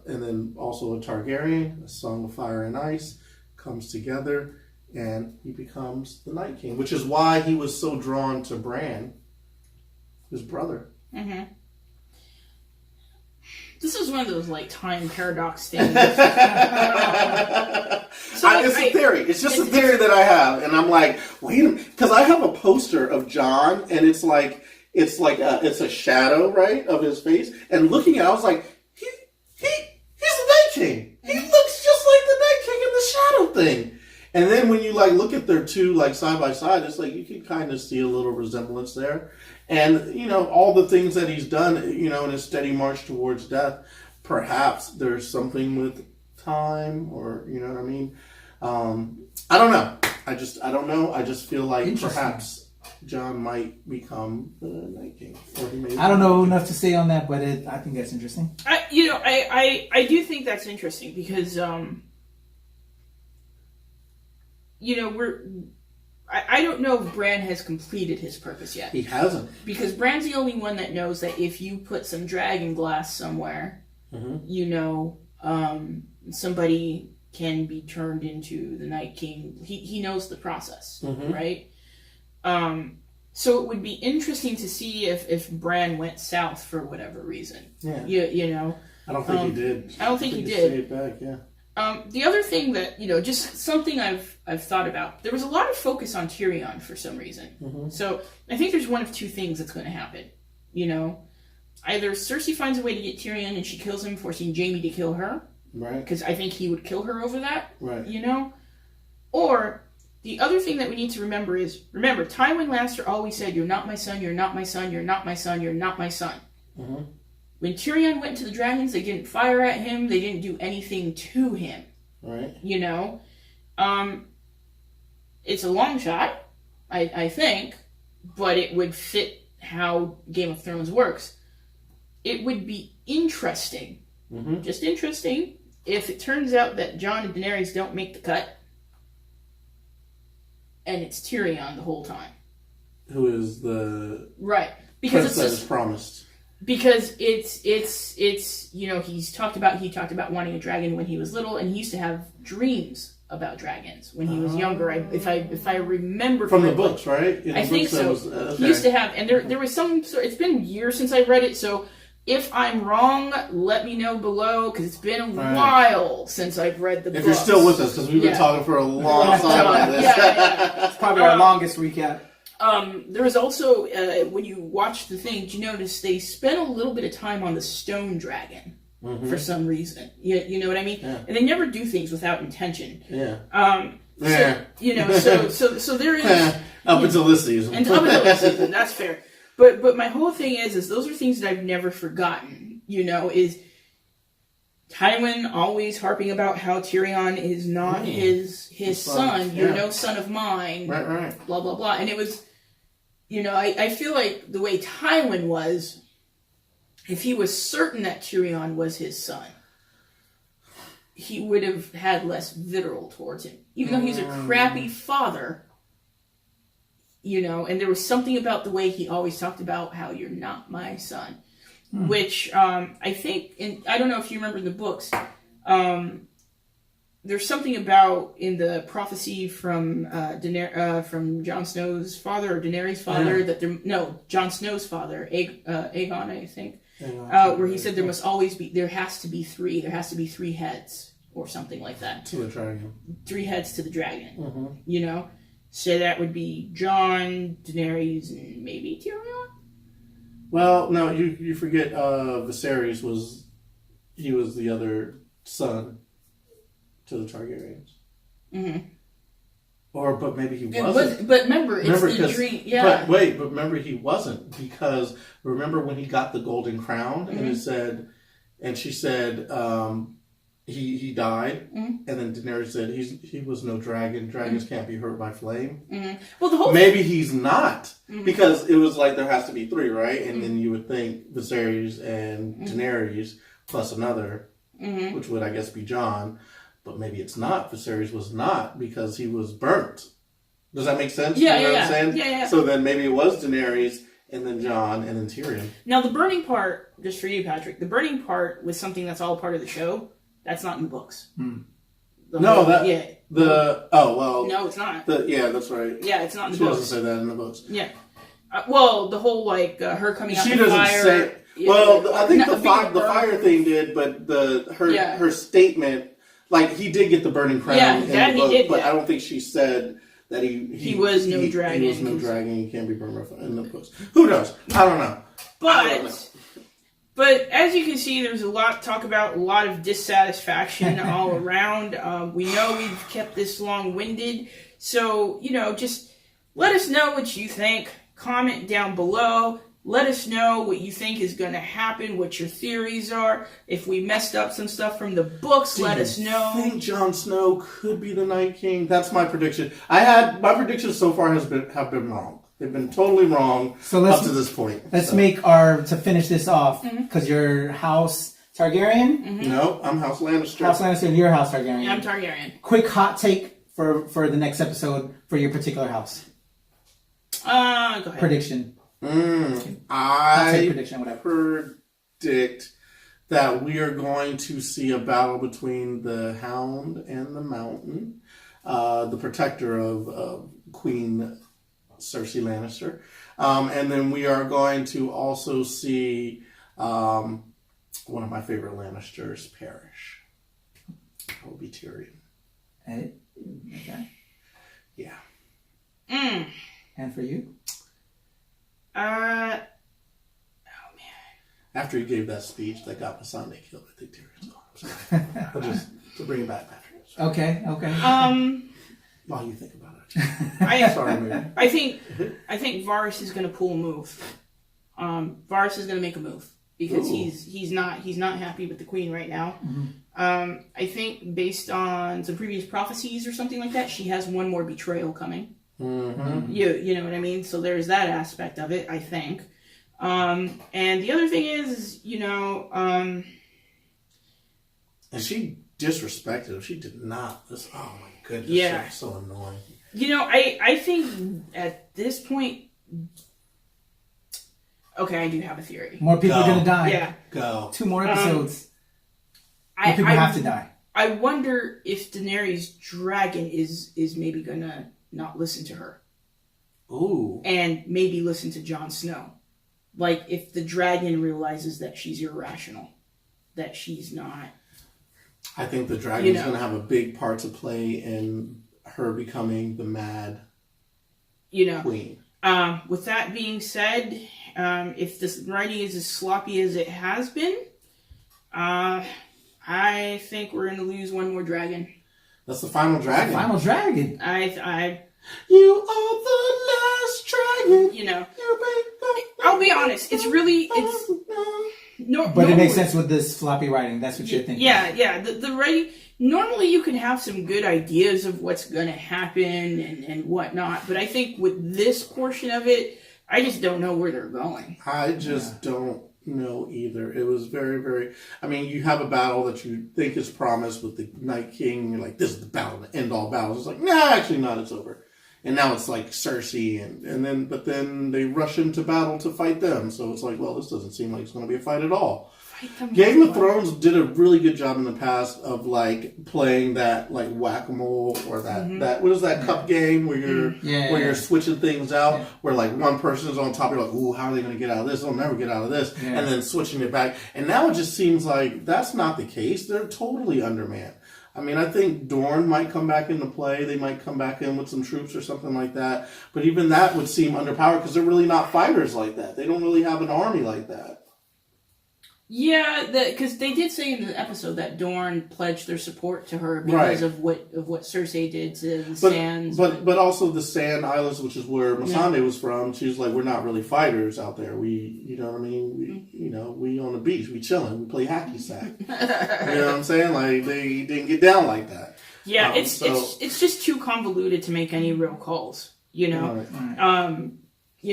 and then also a Targaryen, a Song of Fire and Ice, comes together and he becomes the Night King, which is why he was so drawn to Bran, his brother. This is one of those like time paradox things. It's a theory. It's just a theory that I have, and I'm like, wait a minute, because I have a poster of Jon, and it's a shadow, right, of his face, and looking at it, I was like, he's the Night King. He looks just like the Night King in the shadow thing. And then when you like look at their two like side by side, it's like you can kind of see a little resemblance there. And you know, all the things that he's done, you know, in his steady march towards death, perhaps there's something with time, or you know what I mean. I don't know. I don't know. I just feel like perhaps Jon might become the Night King. Or he may I don't know enough to say on that, but I think that's interesting. I do think that's interesting because I don't know if Bran has completed his purpose yet. He hasn't. Because Bran's the only one that knows that if you put some dragon glass somewhere, somebody can be turned into the Night King. He knows the process, right? So it would be interesting to see if Bran went south for whatever reason. Yeah. You know. I don't think he did. I don't think he did. Stayed back, yeah. The other thing that, just something I've thought about, there was a lot of focus on Tyrion for some reason. So I think there's one of two things that's going to happen. Either Cersei finds a way to get Tyrion and she kills him, forcing Jaime to kill her. Right. Because I think he would kill her over that. Right. Or the other thing that we need to remember is, Tywin Lannister always said, "You're not my son, you're not my son, you're not my son, you're not my son." When Tyrion went to the dragons, they didn't fire at him. They didn't do anything to him. Right. It's a long shot, I think, but it would fit how Game of Thrones works. It would be interesting, just interesting, if it turns out that Jon and Daenerys don't make the cut, and it's Tyrion the whole time. Who is the because prince that is promised. Because it's he talked about wanting a dragon when he was little, and he used to have dreams about dragons when he was younger. If I remember from correctly. the books, right? I think so. He used to have, and there was some. It's been years since I've read it, so if I'm wrong, let me know below, because it's been a while since I've read the book. If you're still with us, because we've been talking for a long time on this. It's probably our longest recap. There was also, when you watch the thing, you notice they spent a little bit of time on the stone dragon for some reason. You know what I mean? Yeah. And they never do things without intention. Yeah. So there is... Up until this season. And up until this season, that's fair. But my whole thing is those are things that I've never forgotten, is Tywin always harping about how Tyrion is not his son. You're no son of mine. Right. Blah, blah, blah. And it was, I feel like the way Tywin was, if he was certain that Tyrion was his son, he would have had less vitriol towards him. Even though he's a crappy father, and there was something about the way he always talked about how you're not my son. Which I think, I don't know if you remember in the books, there's something about in the prophecy from Jon Snow's father or Daenerys' father Jon Snow's father, Aegon, I think, where he said there has to be three heads or something like that. To the dragon. 3 heads to the dragon. So that would be Jon, Daenerys, and maybe Tyrion. Well, no, you forget Viserys was the other son to the Targaryens. But maybe he It wasn't. was, but remember, it's the 'cause- dream. Yeah. But remember he wasn't, because remember when he got the golden crown and it said, and she said, he died, and then Daenerys said he was no dragon. Dragons can't be hurt by flame. Well, the whole Maybe he's not, because it was like there has to be 3, right? And then you would think Viserys and Daenerys plus another, which would I guess be Jon. But maybe it's not. Viserys was not, because he was burnt. Does that make sense? Yeah, you know yeah, what I'm saying? yeah. So then maybe it was Daenerys, and then Jon, and then Tyrion. Now, the burning part, just for you, Patrick, the burning part was something that's all part of the show. That's not in the books. No, No, it's not. That's right. Yeah, it's not in the She books. doesn't say that in the books. Yeah. Well, the whole, like, her coming out She the doesn't fire. say. Yeah, Well, I think not the being fire burned. thing did, but her statement, like he did get the burning crown Yeah, in that the he book, did, but yeah. I don't think she said that he was no dragon. He was no dragon. He can't be burned in the books. Who knows? I don't know. I don't know. But as you can see, there's a lot to talk about, a lot of dissatisfaction all around. We know we've kept this long-winded, so, just let us know what you think. Comment down below. Let us know what you think is going to happen, what your theories are. If we messed up some stuff from the books, let us know. I think Jon Snow could be the Night King. That's my prediction. My predictions so far have been wrong. They've been totally wrong up to this point. Let's to finish this off, because your house Targaryen? No, I'm House Lannister. House Lannister and your house Targaryen. I'm Targaryen. Quick hot take for the next episode for your particular house. Go ahead. Prediction. I take prediction, whatever. predict that we are going to see a battle between the Hound and the Mountain, the protector of Queen Cersei Lannister. And then we are going to also see one of my favorite Lannisters perish. That will be Tyrion. Okay. Yeah. And for you? After he gave that speech that got Missandei killed, I think Tyrion's gone. But just to bring it back, Patrick. Okay. While you think about it. Sorry, man. I think Varys is going to pull a move. Varys is going to make a move because he's not happy with the queen right now. I think based on some previous prophecies or something like that, she has one more betrayal coming. You know what I mean? So there's that aspect of it, I think. And the other thing is, and she disrespected him. She did not. Oh my goodness. Yeah. So annoying. I think at this point, okay, I do have a theory. More people are going to die. Yeah. Go. 2 more episodes. More people have to die. I wonder if Daenerys' dragon is maybe going to not listen to her. Ooh. And maybe listen to Jon Snow. Like, if the dragon realizes that she's irrational. That she's not. I think the dragon's going to have a big part to play in her becoming the mad queen. With that being said, if this writing is as sloppy as it has been, I think we're going to lose one more dragon. That's the final dragon. Final dragon. You are the last dragon. I'll be honest. But it makes sense with this floppy writing. That's what you're thinking. Yeah. The writing. Normally, you can have some good ideas of what's going to happen and whatnot, but I think with this portion of it, I just don't know where they're going. I just don't know either. It was very, very. I mean, you have a battle that you think is promised with the Night King. You're like, this is the battle, the end all battles. It's like, nah, actually not. It's over. And now it's like Cersei, but then they rush into battle to fight them. So it's like, well, this doesn't seem like it's going to be a fight at all. Game of Thrones did a really good job in the past of like playing that like whack-a-mole or that what is that cup game where you're switching things out where like one person is on top, you're like, ooh, how are they going to get out of this? They'll never get out of this, and then switching it back. And now it just seems like that's not the case. They're totally undermanned. I mean, I think Dorne might come back into play. They might come back in with some troops or something like that. But even that would seem underpowered because they're really not fighters like that. They don't really have an army like that. Yeah, because they did say in the episode that Dorne pledged their support to her Right. because of what Cersei did to the Sands. But also the Sand Islands, which is where Missandei was from. She was like, we're not really fighters out there. We, you know what I mean? We on the beach, we chilling, we play hacky sack. You know what I'm saying? Like they didn't get down like that. Yeah, it's just too convoluted to make any real calls. You know. Right.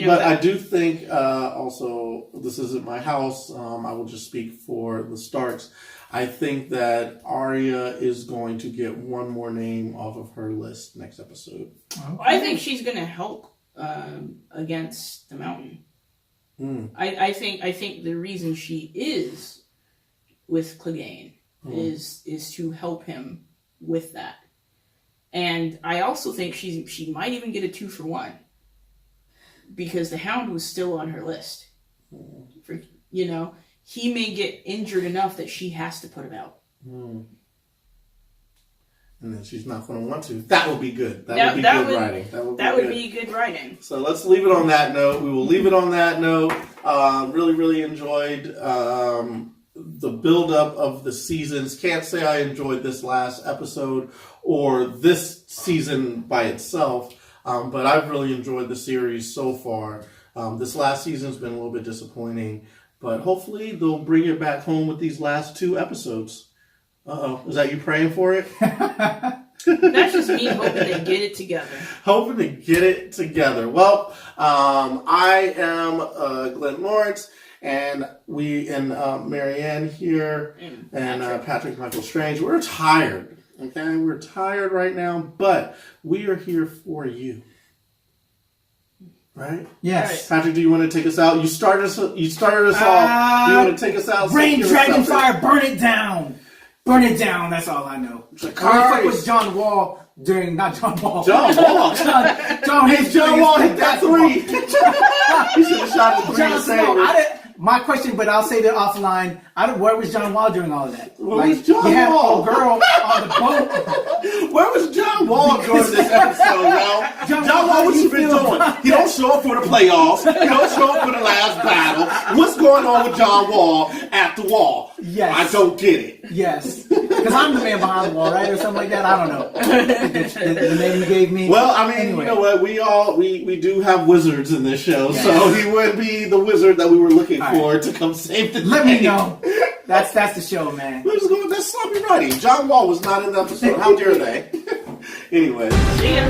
But I do think also, this isn't my house, I will just speak for the Starks. I think that Arya is going to get one more name off of her list next episode. Okay. I think she's going to help against the Mountain. I think the reason she is with Clegane is to help him with that. And I also think she might even get a 2-for-1. Because the Hound was still on her list. He may get injured enough that she has to put him out. And then she's not going to want to. That would be good. That would be good writing. That would be good writing. So let's leave it on that note. We will leave it on that note. Really, really enjoyed the build-up of the seasons. Can't say I enjoyed this last episode or this season by itself. But I've really enjoyed the series so far. This last season's been a little bit disappointing, but hopefully they'll bring it back home with these last 2 episodes. Uh-oh. Is that you praying for it? That's just me hoping they get it together. Hoping to get it together. Well, I am Glenn Lawrence, and Marianne here, and Patrick Michael Strange. We're tired. Okay, we're tired right now, but we are here for you. Right? Yes. Patrick, do you want to take us out? You started us off. Do you want to take us out? Rain, dragon, fire, burn it down. Burn it down. That's all I know. I was John Wall during, not John Wall. John Wall. John Wall hit that 3. He should have shot the 3 to save it. My question, but I'll say that offline. Where was John Wall during all of that? Where was John Wall? A girl on the boat. Where was John Wall during this episode, yo? John Wall, what you been doing? He don't show up for the playoffs. He don't show up for the last battle. What's going on with John Wall at the wall? Yes. I don't get it. Yes. Because I'm the man behind the wall, right? Or something like that. I don't know. The name you gave me. Well, I mean, anyway. You know what? We do have wizards in this show, so he would be the wizard that we were looking for to come save the day. Let me know. That's the show, man. We're just going. That's sloppy writing. John Wall was not in the episode. How dare they? Anyway. See ya.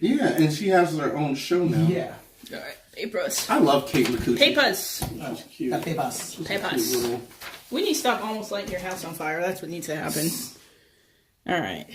Yeah, and she has her own show now. Yeah. All right, papers. I love Kate Micucci. Papers. She's cute. The papers. She's a Papers. cute little- We need to stop almost lighting your house on fire. That's what needs to happen. All right.